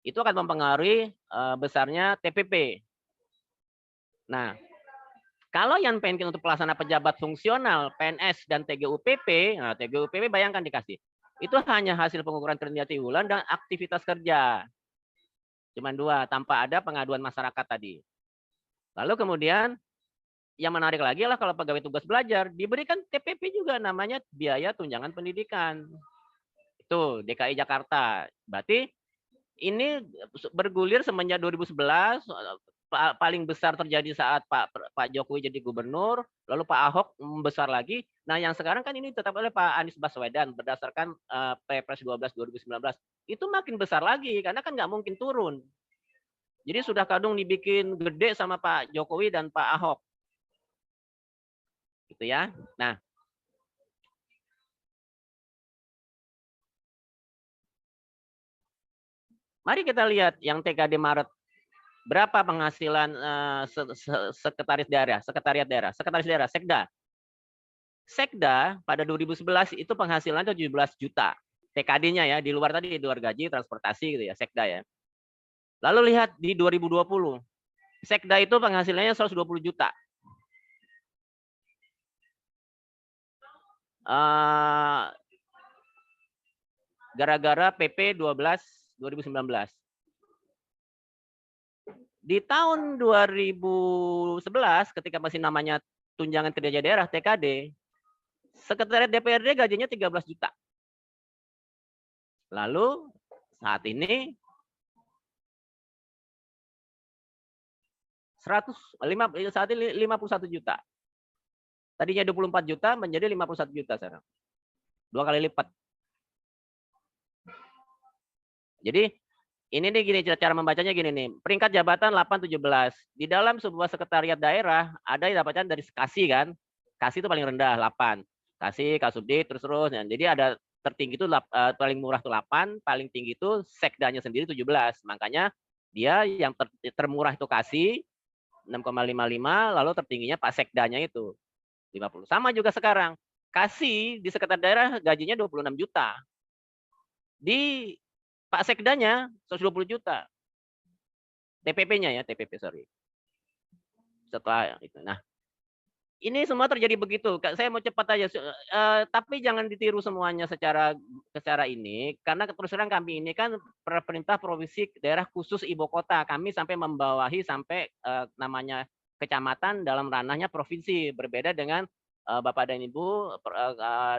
Itu akan mempengaruhi besarnya TPP. Nah, kalau yang pengen untuk pelaksana pejabat fungsional, PNS, dan TGUPP, nah TGUPP bayangkan dikasih. Itu hanya hasil pengukuran kinerja triwulan dan aktivitas kerja. Cuma 2, tanpa ada pengaduan masyarakat tadi. Lalu kemudian, yang menarik lagi adalah kalau pegawai tugas belajar, diberikan TPP juga namanya biaya tunjangan pendidikan. Itu DKI Jakarta. Berarti ini bergulir semenjak 2011, paling besar terjadi saat Pak Jokowi jadi gubernur, lalu Pak Ahok membesar lagi. Nah, yang sekarang kan ini tetap oleh Pak Anies Baswedan berdasarkan Perpres 12 2019. Itu makin besar lagi karena kan nggak mungkin turun. Jadi sudah kadung dibikin gede sama Pak Jokowi dan Pak Ahok. Gitu ya. Nah, mari kita lihat yang TKD Maret. Berapa penghasilan sekretaris daerah, Sekda. Sekda pada 2011 itu penghasilannya 17 juta. TKD-nya ya, di luar gaji, transportasi gitu ya, Sekda ya. Lalu lihat di 2020. Sekda itu penghasilannya 120 juta. Gara-gara PP 12 2019. Di tahun 2011 ketika masih namanya tunjangan kinerja daerah TKD, sekretariat DPRD gajinya 13 juta. Lalu saat ini 51 juta. Tadinya 24 juta menjadi 51 juta sekarang. 2 kali lipat. Jadi ini nih gini cara membacanya gini nih. Peringkat jabatan 8-17. Di dalam sebuah sekretariat daerah ada yang dapatkan dari Kasih kan. Kasih itu paling rendah 8. Kasih, Kasubdit terus. Nah, jadi ada tertinggi itu paling murah itu 8, paling tinggi itu Sekdanya sendiri 17. Makanya dia yang termurah itu Kasih 6,55, lalu tertingginya Pak Sekdanya itu 50. Sama juga sekarang. Kasih di sekretariat daerah gajinya 26 juta. Di Pak Sekdanya 120 juta. TPP-nya ya, TPP sorry. Setelah itu. Nah, ini semua terjadi begitu. Saya mau cepat aja. Tapi jangan ditiru semuanya secara ini, karena terus terang kami ini kan pemerintah provinsi daerah khusus ibu kota. Kami sampai membawahi sampai namanya kecamatan dalam ranahnya provinsi. Berbeda dengan Bapak dan Ibu,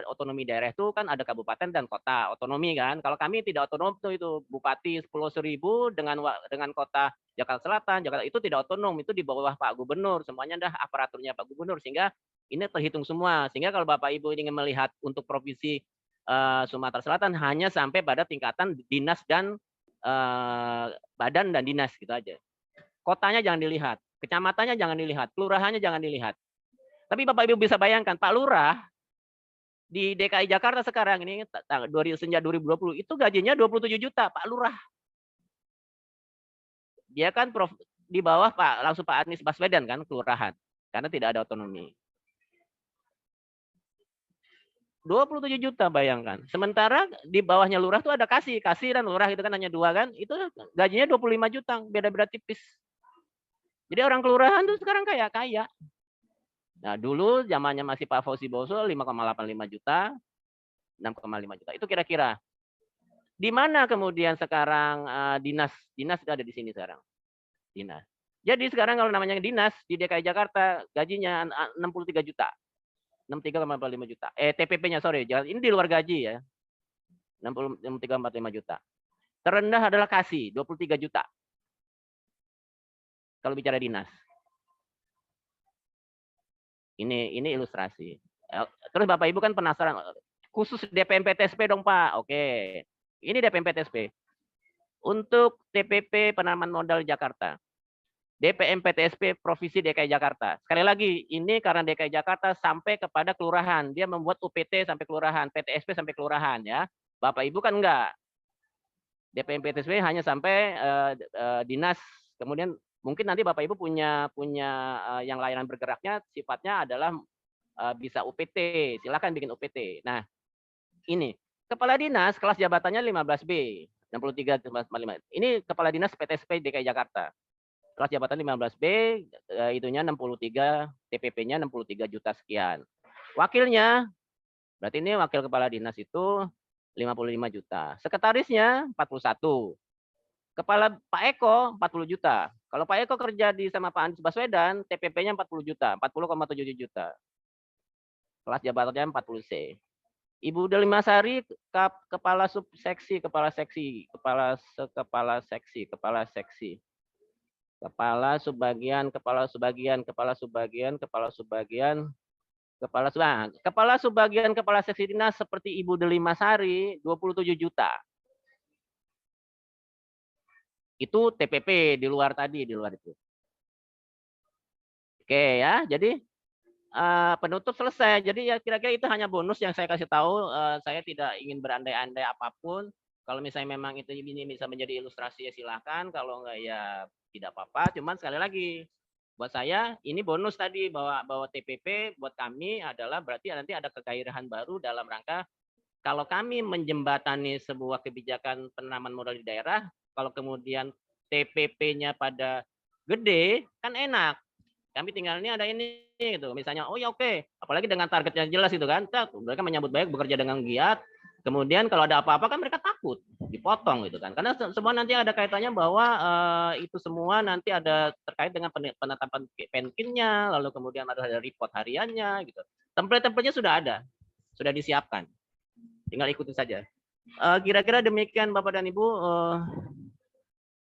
otonomi daerah itu kan ada kabupaten dan kota otonomi kan. Kalau kami tidak otonom itu Bupati Pulau Seribu dengan kota Jakarta Selatan, Jakarta itu tidak otonom, itu di bawah Pak Gubernur, semuanya dah aparaturnya Pak Gubernur, sehingga ini terhitung semua. Sehingga kalau Bapak Ibu ingin melihat untuk provinsi Sumatera Selatan hanya sampai pada tingkatan dinas dan badan dan dinas gitu aja. Kotanya jangan dilihat, kecamatannya jangan dilihat, kelurahannya jangan dilihat. Tapi Bapak Ibu bisa bayangkan Pak Lurah Di DKI Jakarta sekarang ini sejak 2020 itu gajinya 27 juta Pak Lurah. Dia kan di bawah langsung Pak Anies Baswedan kan kelurahan karena tidak ada otonomi. 27 juta bayangkan. Sementara di bawahnya lurah tuh ada kasih dan lurah itu kan hanya 2 kan. Itu gajinya 25 juta, beda-beda tipis. Jadi orang kelurahan tuh sekarang kaya. Nah, dulu zamannya masih Pak Fauzi Boso 5,85 juta, 6,5 juta. Itu kira-kira. Di mana kemudian sekarang dinas ada di sini sekarang. Dinas. Jadi sekarang kalau namanya dinas di DKI Jakarta gajinya 63 juta. 63,45 juta. TPP-nya sorry, ini di luar gaji ya. 63,45 juta. Terendah adalah kasih 23 juta. Kalau bicara dinas. Ini ilustrasi. Terus Bapak Ibu kan penasaran khusus DPM PTSP dong Pak. Oke. Ini DPM PTSP. Untuk TPP penanaman modal Jakarta. DPM PTSP Provinsi DKI Jakarta. Sekali lagi, ini karena DKI Jakarta sampai kepada kelurahan. Dia membuat UPT sampai kelurahan, PTSP sampai kelurahan ya. Bapak Ibu kan enggak. DPM PTSP hanya sampai dinas. Kemudian mungkin nanti Bapak Ibu punya yang layanan bergeraknya sifatnya adalah bisa UPT. Silakan bikin UPT. Nah, ini kepala dinas kelas jabatannya 15B, 63,5. Ini kepala dinas PTSP DKI Jakarta. Kelas jabatan 15B, itunya 63, TPP-nya 63 juta sekian. Wakilnya, berarti ini wakil kepala dinas itu 55 juta. Sekretarisnya 41. Kepala Pak Eko 40 juta. Kalau Pak Eko kerja sama Pak Anies Baswedan, TPP-nya 40 juta, 40,7 juta. Kelas jabatannya 40C. Ibu Delimasari kepala subseksi, kepala seksi, kepala subagian, kepala seksi dinas seperti Ibu Delimasari 27 juta. Itu TPP di luar itu. Oke ya, jadi penutup selesai. Jadi ya kira-kira itu hanya bonus yang saya kasih tahu. Saya tidak ingin berandai-andai apapun. Kalau misalnya memang itu ini bisa menjadi ilustrasi ya silahkan. Kalau enggak ya tidak apa-apa. Cuman sekali lagi, buat saya ini bonus tadi bahwa TPP buat kami adalah berarti nanti ada kegairahan baru dalam rangka kalau kami menjembatani sebuah kebijakan penanaman modal di daerah, kalau kemudian TPP-nya pada gede kan enak. Kami tinggal ini ada ini gitu. Misalnya oh ya oke, apalagi dengan targetnya jelas itu kan. Mereka menyambut baik, bekerja dengan giat. Kemudian kalau ada apa-apa kan mereka takut dipotong gitu kan. Karena semua nanti ada kaitannya bahwa itu semua nanti ada terkait dengan penetapan penkinnya, lalu kemudian ada report hariannya gitu. Template-templatenya sudah ada, sudah disiapkan. Tinggal ikuti saja. Kira-kira demikian Bapak dan Ibu.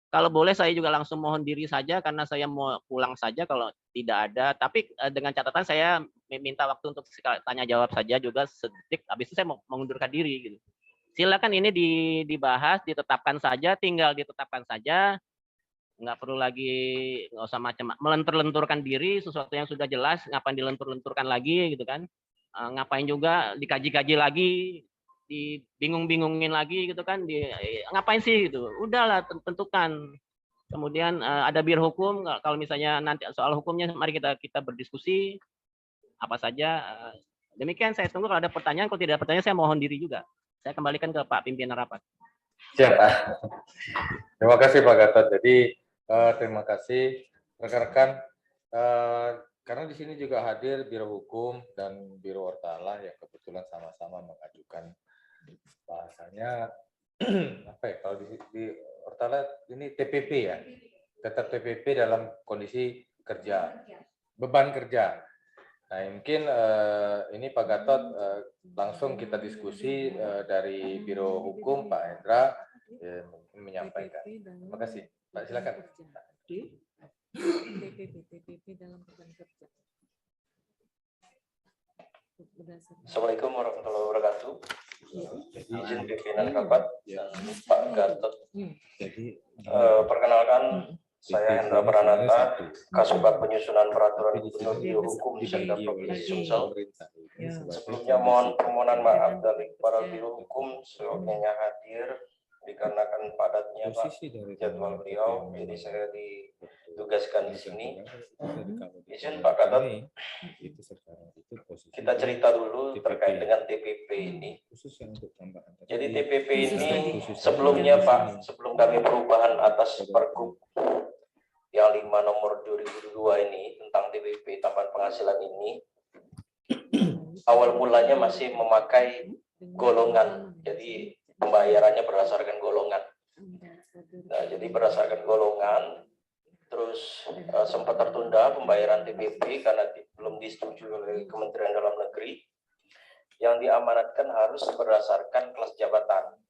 Kalau boleh saya juga langsung mohon diri saja karena saya mau pulang saja kalau tidak ada. Tapi dengan catatan saya minta waktu untuk tanya jawab saja juga sedetik. Habis itu saya mau mengundurkan diri. Gitu. Silakan ini dibahas, ditetapkan saja, tinggal ditetapkan saja. Nggak perlu lagi, nggak usah macam melentur-lenturkan diri sesuatu yang sudah jelas. Ngapain dilentur-lenturkan lagi gitu kan? Ngapain juga dikaji-kaji lagi? Dibingung-bingungin lagi gitu kan, ngapain sih gitu, udahlah tentukan. Kemudian ada biro hukum, kalau misalnya nanti soal hukumnya mari kita berdiskusi apa saja. Demikian saya tunggu kalau ada pertanyaan, kalau tidak ada pertanyaan saya mohon diri juga. Saya kembalikan ke Pak Pimpinan Rapat. Siap Pak. Terima kasih Pak Gatot. Jadi terima kasih rekan-rekan. Karena di sini juga hadir Biro Hukum dan Biro Ortalah yang kebetulan sama-sama mengajukan bahasanya apa ya kalau di Ortalah ini TPP ya, tetap TPP dalam kondisi kerja, beban kerja. Nah mungkin ini Pak Gatot langsung kita diskusi dari Biro Hukum Pak Hendra menyampaikan. Terima kasih Pak, silakan. TPP dalam beban kerja. Assalamualaikum warahmatullahi wabarakatuh. Izin pimpinan rapat Pak Gatot. Perkenalkan Saya Hendra Pranata, Kasubag Penyusunan Peraturan Gubernur Biro Hukum Sekda Provinsi Sumsel. Sebelumnya mohon permohonan maaf dari para Biro Hukum seyogyanya hadir dikarenakan padatnya Pak jadwal beliau, jadi saya ditugaskan di sini. Izin Pak Gatot, kita cerita dulu terkait dengan TPP ini. Jadi TPP ini sebelumnya Pak, sebelum kami perubahan atas Pergub yang 5 nomor 2002 ini tentang TPP tambahan penghasilan ini, awal mulanya masih memakai golongan, jadi pembayarannya berdasarkan golongan. Nah, jadi berdasarkan golongan, terus sempat tertunda pembayaran TPP karena belum disetujui oleh Kementerian Dalam Negeri. Yang diamanatkan harus berdasarkan kelas jabatan.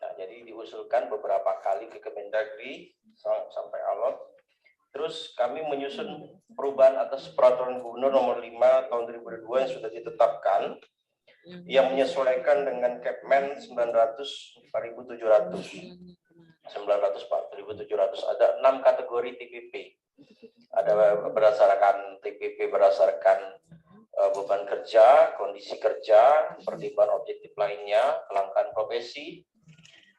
Nah, jadi diusulkan beberapa kali ke Kemendagri sampai alot. Terus kami menyusun perubahan atas Peraturan Gubernur Nomor 5 Tahun 2002 yang sudah ditetapkan, yang menyesuaikan dengan Kepmen 900 4.700. Ada 6 kategori TPP. Ada berdasarkan TPP berdasarkan beban kerja, kondisi kerja, pertimbangan objektif lainnya, kelangkaan profesi,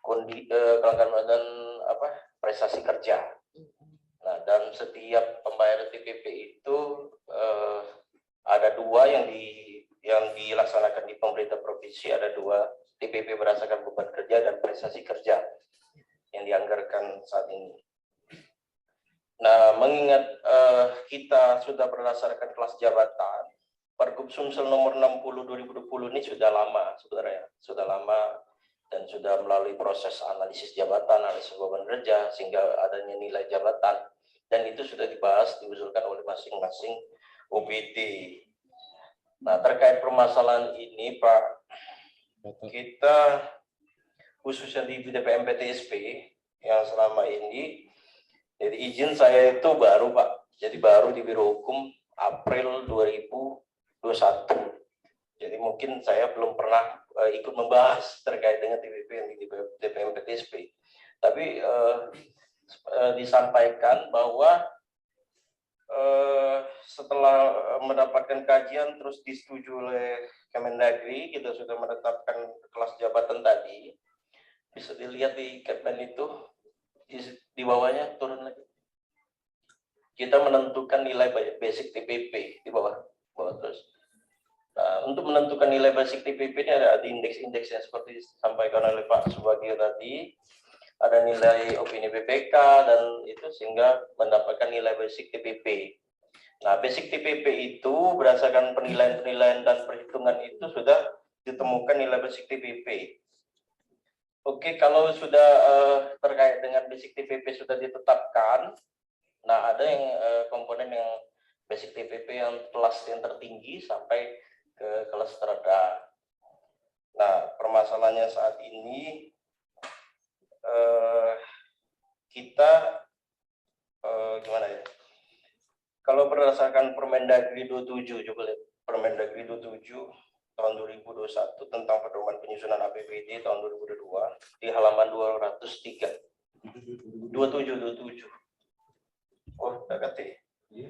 kelangkaan dan prestasi kerja. Nah, dan setiap pembayaran TPP itu ada 2 yang dilaksanakan di pemerintah provinsi, ada 2 TPP berdasarkan beban kerja dan prestasi kerja yang dianggarkan saat ini. Nah, mengingat kita sudah berdasarkan kelas jabatan, Pergub Sumsel nomor 60 2020 ini sudah lama sebenarnya, sudah lama dan sudah melalui proses analisis jabatan, analisis beban kerja sehingga adanya nilai jabatan, dan itu sudah dibahas, diusulkan oleh masing-masing OPD. Nah, terkait permasalahan ini Pak, kita khususnya di DPM PTSP yang selama ini, jadi izin saya itu baru Pak, jadi baru di Biro Hukum April 2021. Jadi mungkin saya belum pernah ikut membahas terkait dengan TPP yang di DPM PTSP. Tapi disampaikan bahwa setelah mendapatkan kajian terus disetujui oleh Kemendagri, kita sudah menetapkan kelas jabatan tadi. Bisa dilihat di Kepmen itu di bawahnya, turun lagi. Kita menentukan nilai basic TPP di bawah terus. Nah, untuk menentukan nilai basic TPP ini ada indeks-indeks yang seperti disampaikan oleh Pak Subagio tadi, ada nilai opini BPK dan itu sehingga mendapatkan nilai basic TPP. Nah, basic TPP itu berdasarkan penilaian-penilaian dan perhitungan itu sudah ditemukan nilai basic TPP. Oke, kalau sudah terkait dengan basic TPP sudah ditetapkan, nah ada yang komponen yang basic TPP yang kelas yang tertinggi sampai ke kelas terendah. Nah, permasalahannya saat ini kita gimana ya? Kalau berdasarkan Permendagri 27, coba lihat Permendagri 27 tahun 2021 tentang pedoman penyusunan APBD tahun 2022 di halaman 203. 27. Oh, dekat ya.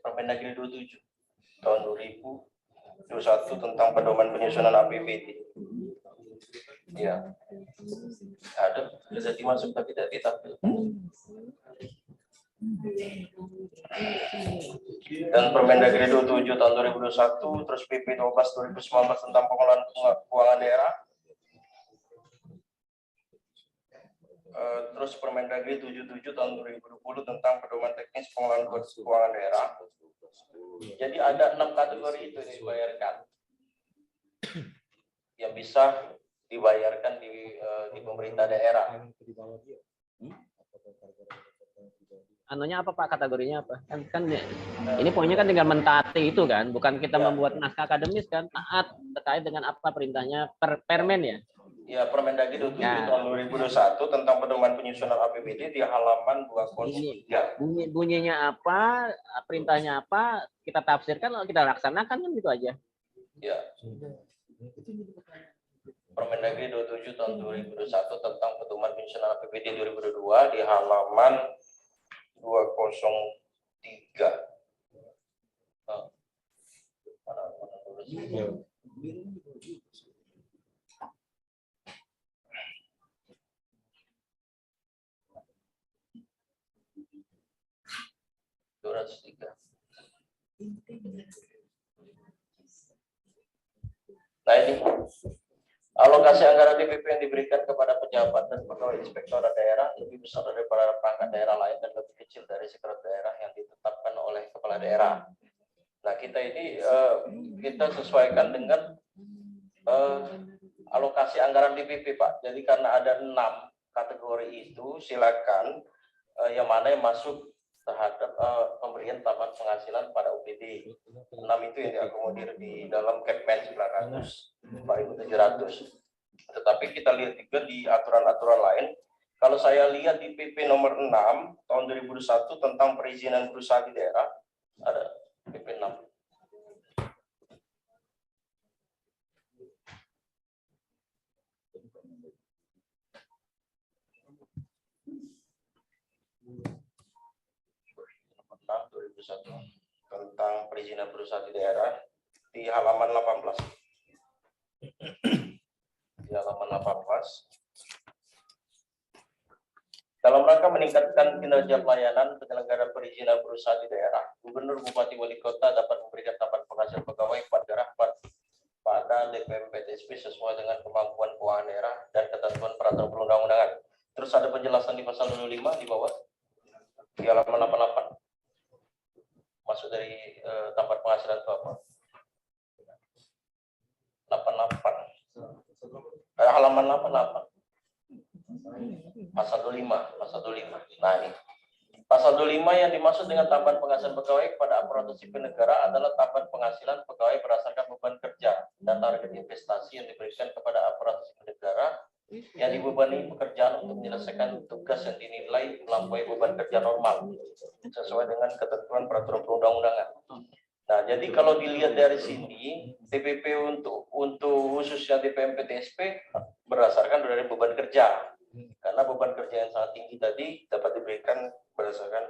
Permendagri 27 tahun 2021 tentang pedoman penyusunan APBD. Ya, ada sudah dimasuk tapi tidak ditampilkan. Dan Permendagri 27 tahun 2021, terus PP 12 2019 tentang pengelolaan keuangan daerah. Terus Permendagri 77 tahun 2020 tentang pedoman teknis pengelolaan keuangan daerah. Jadi ada 6 kategori itu yang dibayarkan, yang bisa dibayarkan di pemerintah daerah. Anunya apa Pak, kategorinya apa? Kan ini poinnya kan tinggal mentaati itu kan, bukan kita membuat naskah akademis kan, taat terkait dengan apa perintahnya permen ya. Ya, Permendagri 27 Ya. tahun 2021 tentang pedoman penyusunan APBD di halaman 203. Bunyinya apa, perintahnya apa, kita tafsirkan, lalu kita laksanakan kan gitu aja. Ya. Permendagri 27 tahun 2021 tentang pedoman penyusunan APBD 2022 di halaman 203. Nah ini alokasi anggaran DPP yang diberikan kepada pejabat dan pegawai inspektorat daerah lebih besar daripada perangkat daerah lain dan lebih kecil dari sekretariat daerah yang ditetapkan oleh kepala daerah. Nah kita ini kita sesuaikan dengan alokasi anggaran DPP Pak. Jadi karena ada 6 kategori itu, silakan yang mana yang masuk terhadap pemberian tambahan penghasilan pada UPD. 6 itu yang diakomodir di dalam Kepmen 900 Tetapi kita lihat juga di aturan-aturan lain. Kalau saya lihat di PP nomor 6 tahun 2001 tentang perizinan berusaha di daerah, ada PP 6. Tentang perizinan berusaha di daerah di halaman 18. Di halaman 18. Dalam rangka meningkatkan kinerja pelayanan penyelenggaraan perizinan berusaha di daerah, Gubernur, Bupati, Wali Kota dapat memberikan tambahan penghasilan pegawai pada DPMPTSP sesuai dengan kemampuan keuangan daerah dan ketentuan peraturan perundang-undangan. Terus ada penjelasan di pasal 25 di bawah di halaman 88. Masuk dari tambahan penghasilan itu apa? 88. Halaman 88. Pasal 25. Nah ini. Pasal 25 yang dimaksud dengan tambahan penghasilan pegawai kepada aparatur sipil negara adalah tambahan penghasilan pegawai berdasarkan beban kerja dan target investasi yang diberikan kepada aparatur sipil negara yang dibebani pekerjaan untuk menyelesaikan tugas yang dinilai melampaui beban kerja normal sesuai dengan ketentuan peraturan perundang-undangan. Nah, jadi kalau dilihat dari sini, TPP untuk khususnya DPMPTSP berdasarkan dari beban kerja. Karena beban kerja yang sangat tinggi tadi dapat diberikan berdasarkan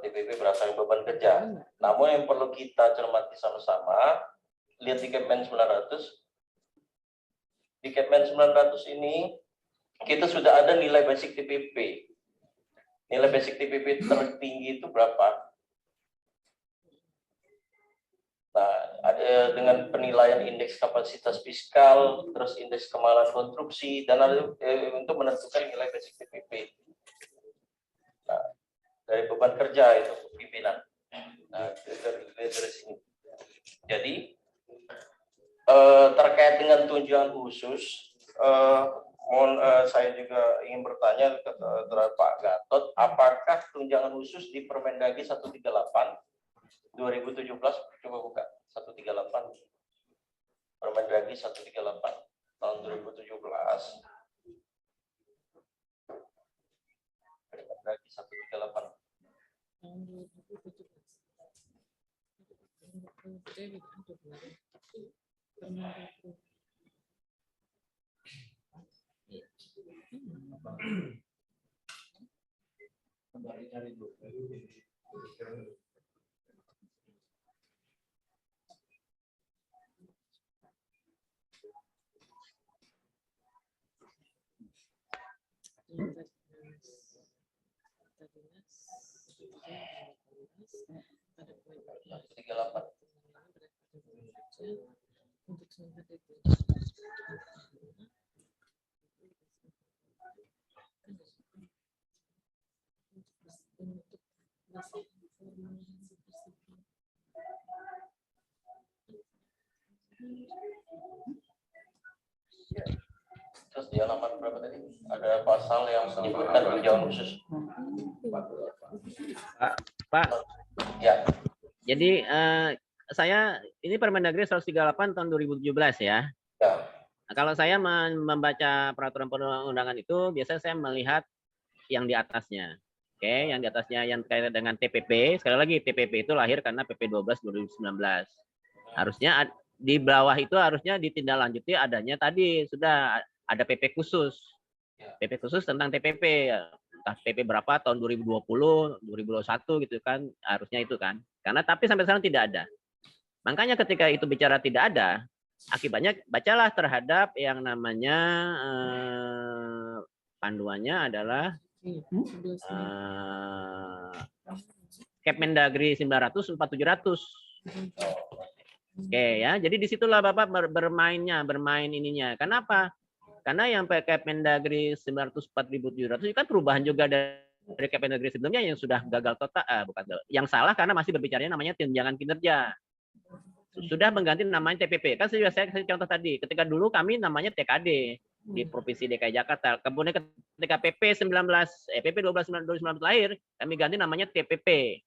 TPP berdasarkan beban kerja. Namun yang perlu kita cermati sama-sama, lihat di Kepmen 900. Di Kepmen 900 ini kita sudah ada nilai basic TPP. Nilai basic TPP tertinggi itu berapa? Nah, ada dengan penilaian indeks kapasitas fiskal, terus indeks kemahalan konstruksi, dan ada untuk menentukan nilai basic TPP. Nah, dari beban kerja itu pimpinan. Nah, dari sini. Jadi terkait dengan tunjangan khusus, saya juga ingin bertanya terhadap Pak Gatot, apakah tunjangan khusus di Permendagri 138 2017, coba buka 138, Permendagri 138 tahun 2017, Permendagri 138. Terus di halaman berapa tadi? Ada pasal yang menyebutkan tunjangan khusus. Pak. Ya. Jadi saya ini Permendagri 138 tahun 2017 ya. Ya. Nah, kalau saya membaca peraturan perundang-undangan itu, biasanya saya melihat yang di atasnya. Oke, yang di atasnya yang terkait dengan TPP. Sekali lagi, TPP itu lahir karena PP 12 2019. Harusnya di bawah itu harusnya ditindaklanjuti adanya tadi sudah ada PP khusus. PP khusus tentang TPP. Entah PP berapa tahun 2020, 2021 gitu kan, harusnya itu kan. Karena tapi sampai sekarang tidak ada. Makanya ketika itu bicara tidak ada, akibatnya bacalah terhadap yang namanya panduannya adalah Kepmendagri 900 4700. Oke ya, jadi disitulah Bapak bermain ininya. Kenapa? Karena yang Kepmendagri 900 4700 itu kan perubahan juga dari Kepmendagri sebelumnya yang sudah gagal total, bukan yang salah karena masih berbicara namanya tunjangan kinerja. Sudah mengganti namanya TPP. Kan saya kasih contoh tadi, ketika dulu kami namanya TKD di Provinsi DKI Jakarta. Kemudian ketika PP 12 2019 lahir, kami ganti namanya TPP.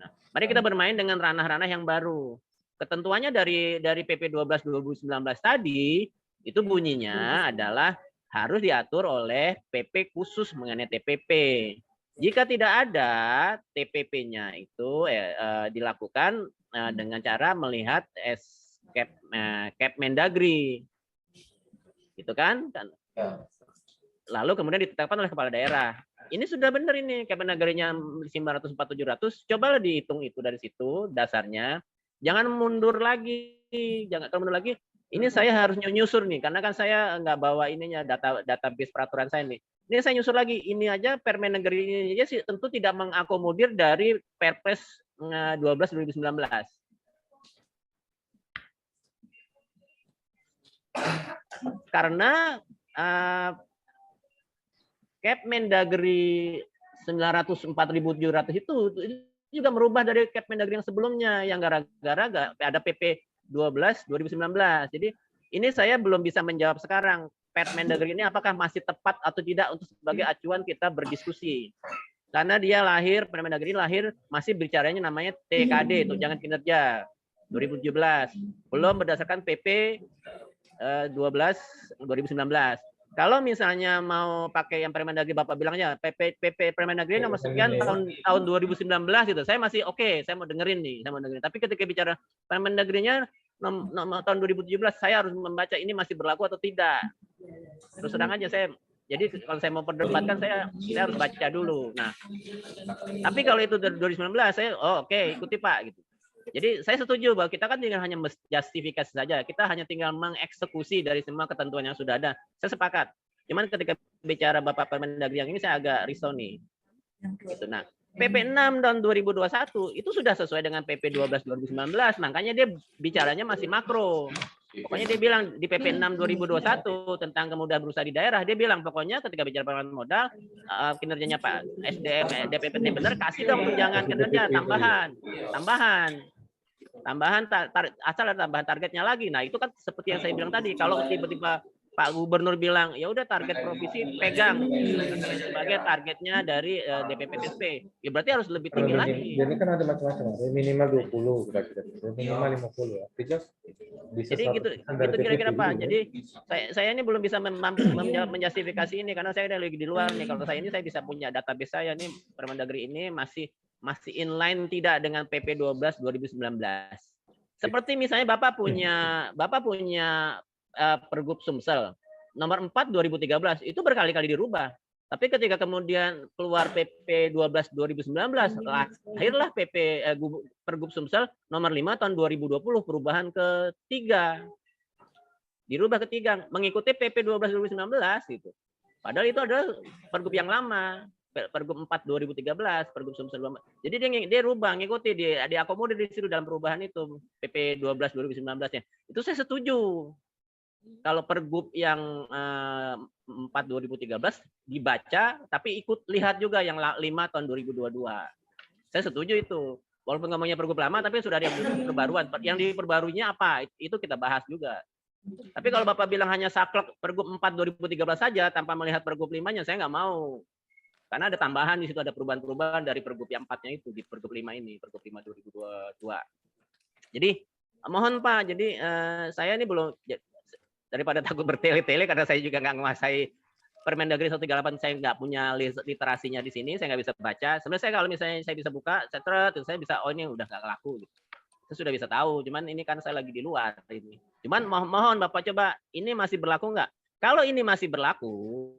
Nah, mari kita bermain dengan ranah-ranah yang baru. Ketentuannya dari PP 12 2019 tadi itu bunyinya adalah harus diatur oleh PP khusus mengenai TPP. Jika tidak ada TPP-nya itu dilakukan dengan cara melihat Kepmendagri, gitu kan? Lalu kemudian ditetapkan oleh kepala daerah. Ini sudah benar ini Kepmendagrinya 900 4700. Cobalah dihitung itu dari situ dasarnya. Jangan mundur lagi, kalau mundur lagi. Ini saya harus nyusur nih, karena kan saya nggak bawa ininya database peraturan saya nih. Ini saya nyusur lagi, ini aja Permendagri ini aja sih tentu tidak mengakomodir dari Perpres 12 2019. Karena Kepmendagri 900 4700 itu juga merubah dari Kepmendagri yang sebelumnya yang gara-gara ada PP 12 2019. Jadi ini saya belum bisa menjawab sekarang. Permendagri ini apakah masih tepat atau tidak untuk sebagai acuan kita berdiskusi. Karena dia lahir, Permendagri lahir masih bicaranya namanya TKD, tunjangan kinerja 2017. Belum berdasarkan PP 12 2019. Kalau misalnya mau pakai yang Permendagri Bapak bilangnya PP Permendagri nomor sekian tahun 2019 gitu. Saya masih oke, saya mau dengerin nih, Tapi ketika bicara Permendagrinya nomor tahun 2017 saya harus membaca ini masih berlaku atau tidak. Terus terang aja saya. Jadi kalau saya mau perdebatkan saya harus baca dulu. Nah, tapi kalau itu dari 2019 saya oke, ikuti Pak gitu. Jadi saya setuju bahwa kita kan tinggal hanya justifikasi saja. Kita hanya tinggal mengeksekusi dari semua ketentuan yang sudah ada. Saya sepakat. Cuman ketika bicara Bapak Permendagri yang ini saya agak risau nih. Gitu. Nah, PP 6 tahun 2021 itu sudah sesuai dengan PP 12 2019. Makanya dia bicaranya masih makro. Pokoknya dia bilang di PP 6 2021 tentang kemudahan berusaha di daerah, dia bilang pokoknya ketika bicara pengelolaan modal, kinerjanya Pak SDM, DPPT benar, kasih dong tunjangan kinerja tambahan asal ada tambahan targetnya lagi. Nah, itu kan seperti yang saya bilang tadi, kalau tiba-tiba Pak Gubernur bilang, ya udah target provinsi pegang sebagai targetnya dari DPPTSP. Ya berarti harus lebih tinggi lagi. Jadi kan ada macam-macam, ada minimal 20 minimal 50 ya. Jadi gitu kira-kira Pak. Jadi saya ini belum bisa menjustifikasi ini karena saya lagi di luar nih. Kalau saya ini saya bisa punya database saya nih Permendagri ini masih inline tidak dengan PP 12 2019. Seperti misalnya Bapak punya Pergub Sumsel nomor 4 2013 itu berkali-kali dirubah. Tapi ketika kemudian keluar PP 12 2019 lahirlah PP Pergub Sumsel nomor 5 tahun 2020 perubahan ketiga. Dirubah ketiga mengikuti PP 12 2019 gitu. Padahal itu adalah pergub yang lama. Pergub 4 2013, Pergub Sumsel 2. Jadi dia rubah, ngikuti, diakomodir di situ dalam perubahan itu PP 12 2019-nya. Itu saya setuju. Kalau pergub yang 4 2013 dibaca, tapi ikut lihat juga yang 5 tahun 2022. Saya setuju itu. Walaupun ngomongnya pergub lama, tapi sudah ada yang perbaruan. Yang diperbaruinya apa? Itu kita bahas juga. Tapi kalau Bapak bilang hanya saklek pergub 4 2013 saja tanpa melihat pergub 5-nya, saya nggak mau. Karena ada tambahan di situ, ada perubahan-perubahan dari pergub yang 4-nya itu di pergub 5 ini, pergub 5 2022. Jadi mohon Pak, jadi saya ini belum Daripada takut bertele-tele karena saya juga nggak menguasai Permendagri 138, saya nggak punya literasinya di sini, saya nggak bisa baca. Sebenarnya saya kalau misalnya saya bisa buka, saya bisa, oh ini udah nggak laku. Gitu. Saya sudah bisa tahu, cuman ini kan saya lagi di luar ini. Cuman mohon Bapak coba, ini masih berlaku nggak? Kalau ini masih berlaku,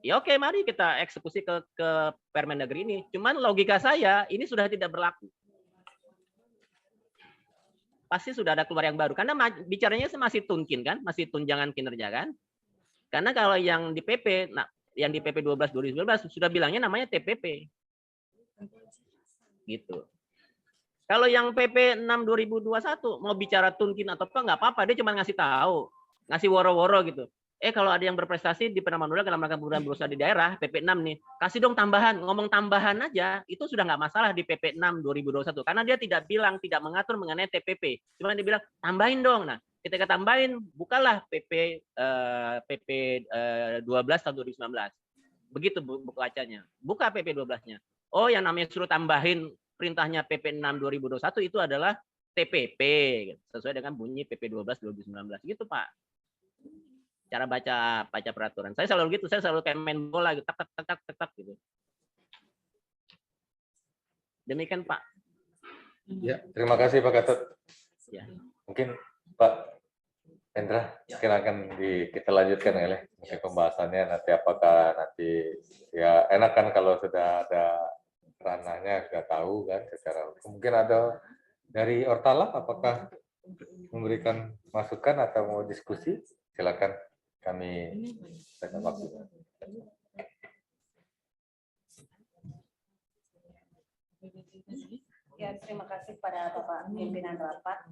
ya oke, mari kita eksekusi ke Permendagri ini. Cuman logika saya, ini sudah tidak berlaku. Pasti sudah ada keluar yang baru. Karena bicaranya masih tunkin kan, masih tunjangan kinerja kan. Karena kalau yang di PP, nah, yang di PP 12 2019 sudah bilangnya namanya TPP. Gitu. Kalau yang PP 6 2021 mau bicara tunkin atau apa nggak apa-apa, dia cuma ngasih tahu, ngasih woro-woro gitu. Kalau ada yang berprestasi di penanaman modal dalam rangka pemberdayaan berusaha di daerah, PP 6 nih, kasih dong tambahan, ngomong tambahan aja, itu sudah nggak masalah di PP 6 2021, karena dia tidak bilang, tidak mengatur mengenai TPP, cuma dia bilang tambahin dong. Nah, ketika tambahin, bukalah PP 12 tahun 2019, begitu bacanya, buka PP 12-nya. Oh, yang namanya suruh tambahin perintahnya PP 6 2021 itu adalah TPP, sesuai dengan bunyi PP 12 2019, gitu Pak. Cara baca peraturan. Saya selalu gitu, saya selalu kayak main bola gitu, tak gitu. Demikian Pak. Ya, terima kasih Pak Gatot. Ya. Mungkin Pak Hendra, silakan kita lanjutkan ya, mungkin pembahasannya nanti apakah nanti ya enak kan kalau sudah ada ranahnya sudah tahu kan secara hukum. Mungkin ada dari Ortalam apakah memberikan masukan atau mau diskusi? Silakan. Kami berikan waktu. Ya, terima kasih pada Bapak pimpinan rapat.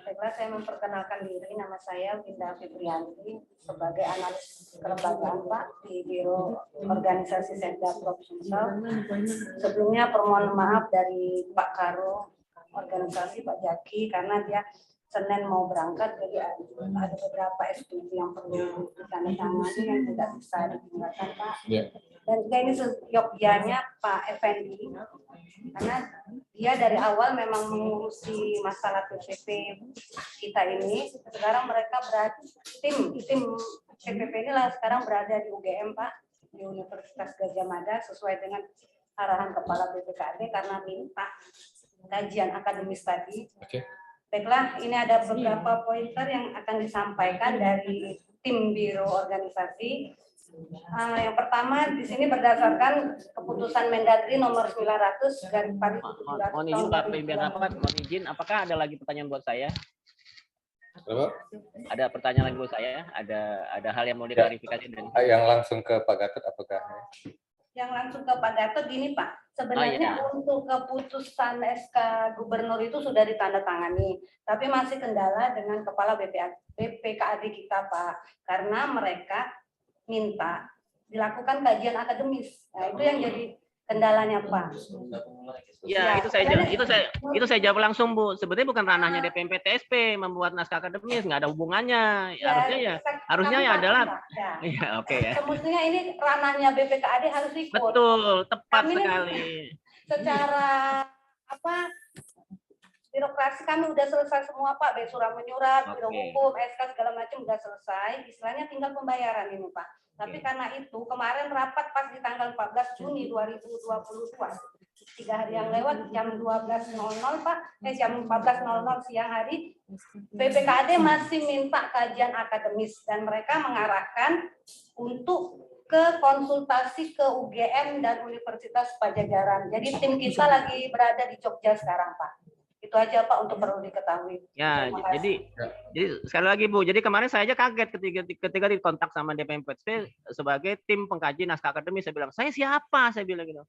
Baiklah, saya memperkenalkan diri, nama saya Winda Fitrianti sebagai analis kelembagaan Pak di Biro Organisasi Setda Prop Sumsel. Sebelumnya permohonan maaf dari Pak Karo organisasi Pak Jaki karena dia Senin mau berangkat, jadi ada beberapa SPG yang perlu ditandatangani yang tidak bisa ditinggalkan Pak. Dan juga ini seyogyanya Pak Effendi, karena dia dari awal memang mengurusi masalah PPP kita ini. Sekarang mereka berada tim PPP ini lah sekarang berada di UGM Pak, di Universitas Gadjah Mada sesuai dengan arahan Kepala BPKAD karena minta kajian akademis tadi. Baiklah, ini ada beberapa pointer yang akan disampaikan dari tim Biro Organisasi. Yang pertama di sini berdasarkan keputusan Mendagri nomor 900 garis pari 17 mohon izin Pak pimpinan rapat, mohon izin, apakah ada lagi pertanyaan buat saya? Ada pertanyaan lagi buat saya? Ada hal yang mau diklarifikasi dan yang langsung ke Pak Gatot apakah? Yang langsung ke Pak Gatot gini Pak, sebenarnya untuk keputusan SK Gubernur itu sudah ditandatangani, tapi masih kendala dengan Kepala BPKAD kita Pak, karena mereka minta dilakukan kajian akademis. Nah, itu yang jadi kendalanya Pak. Ya, itu saya jawab langsung Bu. Sebetulnya bukan ranahnya DPMP TSP membuat naskah akademis, nggak ada hubungannya. Harusnya ya adalah ya oke ya. Semestinya ini ranahnya BPKAD harus ikut. Betul, tepat kami sekali. Secara birokrasi kami udah selesai semua Pak, baik surat menyurat, biro hukum, SK segala macam udah selesai. Istilahnya tinggal pembayaran ini Pak. Tapi karena itu kemarin rapat pas di tanggal 14 Juni 2022, 3 hari yang lewat jam 12.00 Pak, jam 14.00 siang hari, BPKAD masih minta kajian akademis dan mereka mengarahkan untuk ke konsultasi ke UGM dan Universitas Pajajaran. Jadi tim kita lagi berada di Jogja sekarang Pak. Itu aja Pak untuk perlu diketahui. Ya, jadi sekali lagi Bu, jadi kemarin saya aja kaget ketika dikontak sama DPMPTSP sebagai tim pengkaji naskah akademis. Saya bilang, saya siapa? Saya bilang gitu.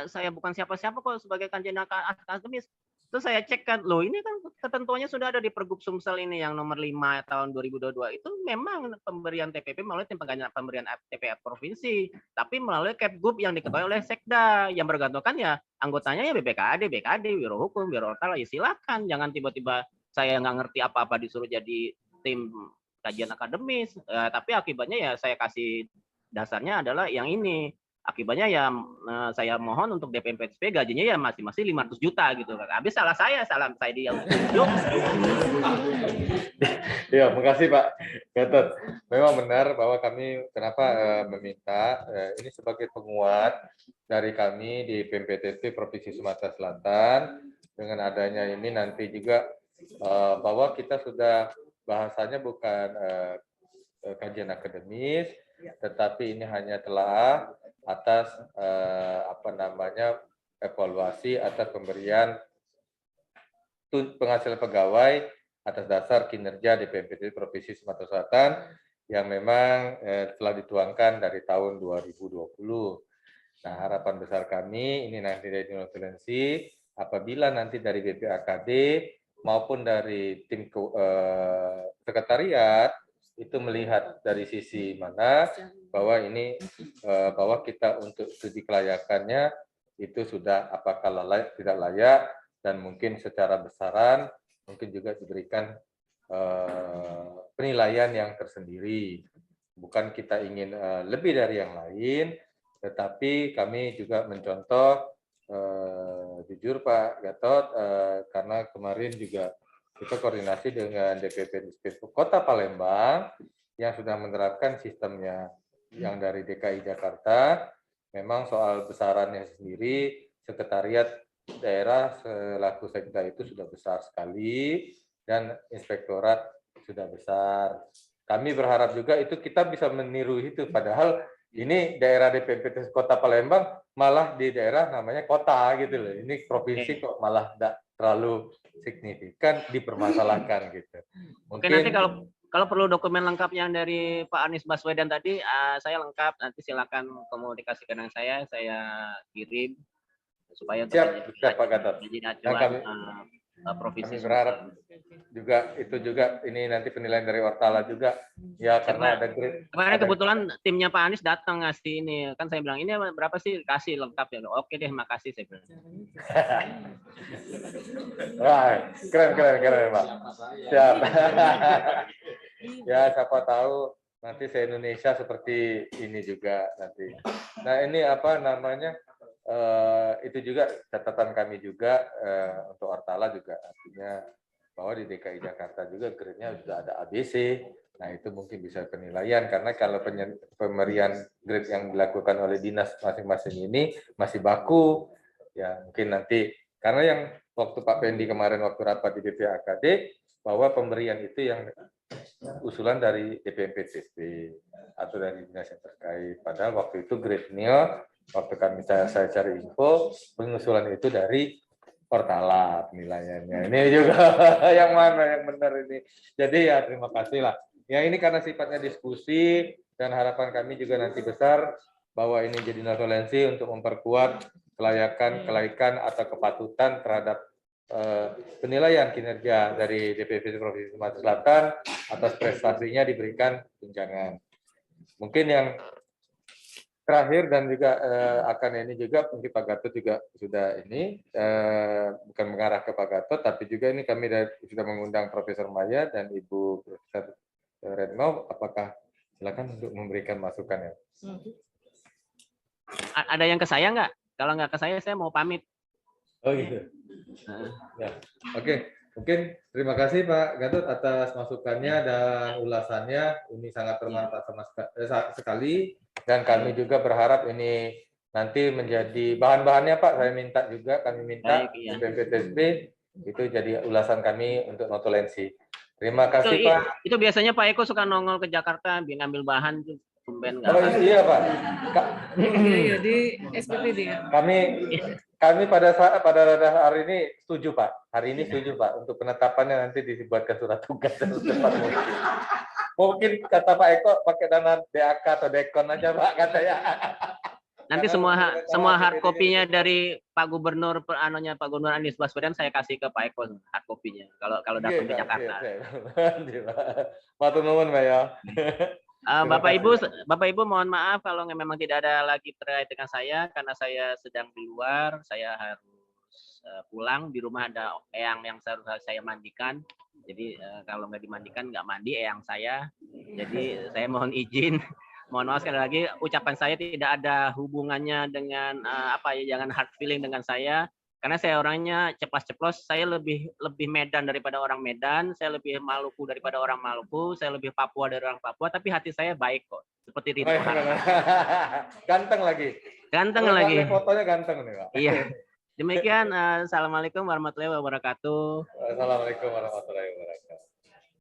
Saya bukan siapa-siapa kok sebagai kajian naskah akademis. Terus saya cek kan, loh ini kan ketentuannya sudah ada di Pergub Sumsel ini yang nomor 5 tahun 2022 itu memang pemberian TPP melalui tim pengkajian pemberian TPP provinsi, tapi melalui Kepgub yang diketuai oleh Sekda yang bergantungkan ya anggotanya ya BPKAD, BKD, Biro Hukum, Biro Ortal, ya silakan, jangan tiba-tiba saya nggak ngerti apa-apa disuruh jadi tim kajian akademis, tapi akibatnya ya saya kasih dasarnya adalah yang ini. Akibatnya ya saya mohon untuk DP PTSP gajinya ya masih 500 juta gitu. Habis salah saya dia unjuk. Ya, makasih Pak Gatot. Memang benar bahwa kami kenapa meminta ini sebagai penguat dari kami di PMPTSP Provinsi Sumatera Selatan dengan adanya ini nanti juga bahwa kita sudah bahasanya bukan kajian akademis, tetapi ini hanya telah atas evaluasi atas pemberian penghasilan pegawai atas dasar kinerja di PMPT Provinsi Sumatera Selatan yang memang telah dituangkan dari tahun 2020. Nah, harapan besar kami ini nanti dari notulensi apabila nanti dari BPAKD maupun dari tim sekretariat itu melihat dari sisi mana bahwa ini bahwa kita untuk studi kelayakannya itu sudah apakah layak tidak layak dan mungkin secara besaran mungkin juga diberikan penilaian yang tersendiri. Bukan kita ingin lebih dari yang lain, tetapi kami juga mencontoh jujur Pak Gatot karena kemarin juga kita koordinasi dengan DPP Kota Palembang yang sudah menerapkan sistemnya yang dari DKI Jakarta. Memang soal besarannya sendiri, sekretariat daerah selaku sekda itu sudah besar sekali dan inspektorat sudah besar. Kami berharap juga itu kita bisa meniru itu, padahal ini daerah DPP Kota Palembang malah di daerah namanya kota gitu loh. Ini provinsi kok malah tidak terlalu signifikan dipermasalahkan gitu. Mungkin nanti kalau perlu dokumen lengkap yang dari Pak Anies Baswedan tadi, saya lengkap. Nanti silakan komunikasikan dengan saya kirim supaya siap Pak Gatot. Jadi acuan provinsi. Kami berharap juga itu juga ini nanti penilaian dari Ortala juga ya karena ada grade. Kemarin kebetulan timnya Pak Anies datang ngasih ini, kan saya bilang ini berapa sih, kasih lengkap ya. Oke deh, makasih saya bilang. Wah, keren Pak. Siap. Ya siapa tahu nanti se-Indonesia seperti ini juga nanti. Nah ini apa namanya? Itu juga catatan kami juga untuk Ortala juga artinya bahwa di DKI Jakarta juga grade-nya sudah ada ABC. Nah itu mungkin bisa penilaian karena kalau pemberian grade yang dilakukan oleh dinas masing-masing ini masih baku ya mungkin nanti karena yang waktu Pak Pendi kemarin waktu rapat di BPAKD bahwa pemberian itu yang usulan dari DPMPTSP atau dari dinas yang terkait padahal waktu itu grade-nya waktu kami saya cari info pengusulan itu dari Ortala penilaiannya. Ini juga yang mana yang benar ini. Jadi ya terima kasih lah. Ya ini karena sifatnya diskusi dan harapan kami juga nanti besar bahwa ini jadi notulensi untuk memperkuat kelaikan atau kepatutan terhadap penilaian kinerja dari DPP Provinsi Sumatera Selatan atas prestasinya diberikan tunjangan. Mungkin yang terakhir dan juga akan ini juga mungkin Pak Gatot juga sudah ini bukan mengarah ke Pak Gatot tapi juga ini kami sudah mengundang Profesor Maya dan Ibu Profesor Retno apakah silakan untuk memberikan masukan ya. Ada yang ke saya nggak? Kalau nggak ke saya mau pamit. Oh gitu. Ya. Oke. Mungkin terima kasih Pak Gatot atas masukannya dan ulasannya. Ini sangat bermanfaat sekali. Dan kami juga berharap ini nanti menjadi bahan-bahannya Pak. Kami minta PMPTSP itu jadi ulasan kami untuk notulensi. Terima kasih Pak. Itu biasanya Pak Eko suka nongol ke Jakarta ngambil bahan tuh. Iya Pak. Iya di SPPD ya. Kami pada hari ini setuju Pak. Hari ini setuju Pak untuk penetapannya nanti dibuatkan surat tugas dan secepat mungkin. Mungkin kata Pak Eko pakai dana DAK atau Dekon aja Pak katanya. Nanti semua hard copy-nya dari Pak Gubernur Pak Gubernur Anies Baswedan saya kasih ke Pak Eko hard copy-nya kalau datang ke Jakarta. Matur nuwun Pak ya. Bapak Ibu mohon maaf kalau memang tidak ada lagi terkait dengan saya karena saya sedang di luar, saya harus pulang, di rumah ada eyang yang seharusnya saya mandikan. Jadi kalau nggak dimandikan nggak mandi eyang saya. Jadi saya mohon izin Mohon maaf sekali lagi, ucapan saya tidak ada hubungannya dengan apa ya, jangan hard feeling dengan saya. Karena saya orangnya ceplas-ceplos, saya lebih Medan daripada orang Medan, saya lebih Maluku daripada orang Maluku, saya lebih Papua dari orang Papua, tapi hati saya baik kok. Seperti Ridho Harma. Ganteng lagi. Ganteng Kalau lagi. lihat fotonya ganteng nih, Pak. Iya. Demikian, assalamualaikum warahmatullahi wabarakatuh. Assalamualaikum warahmatullahi wabarakatuh.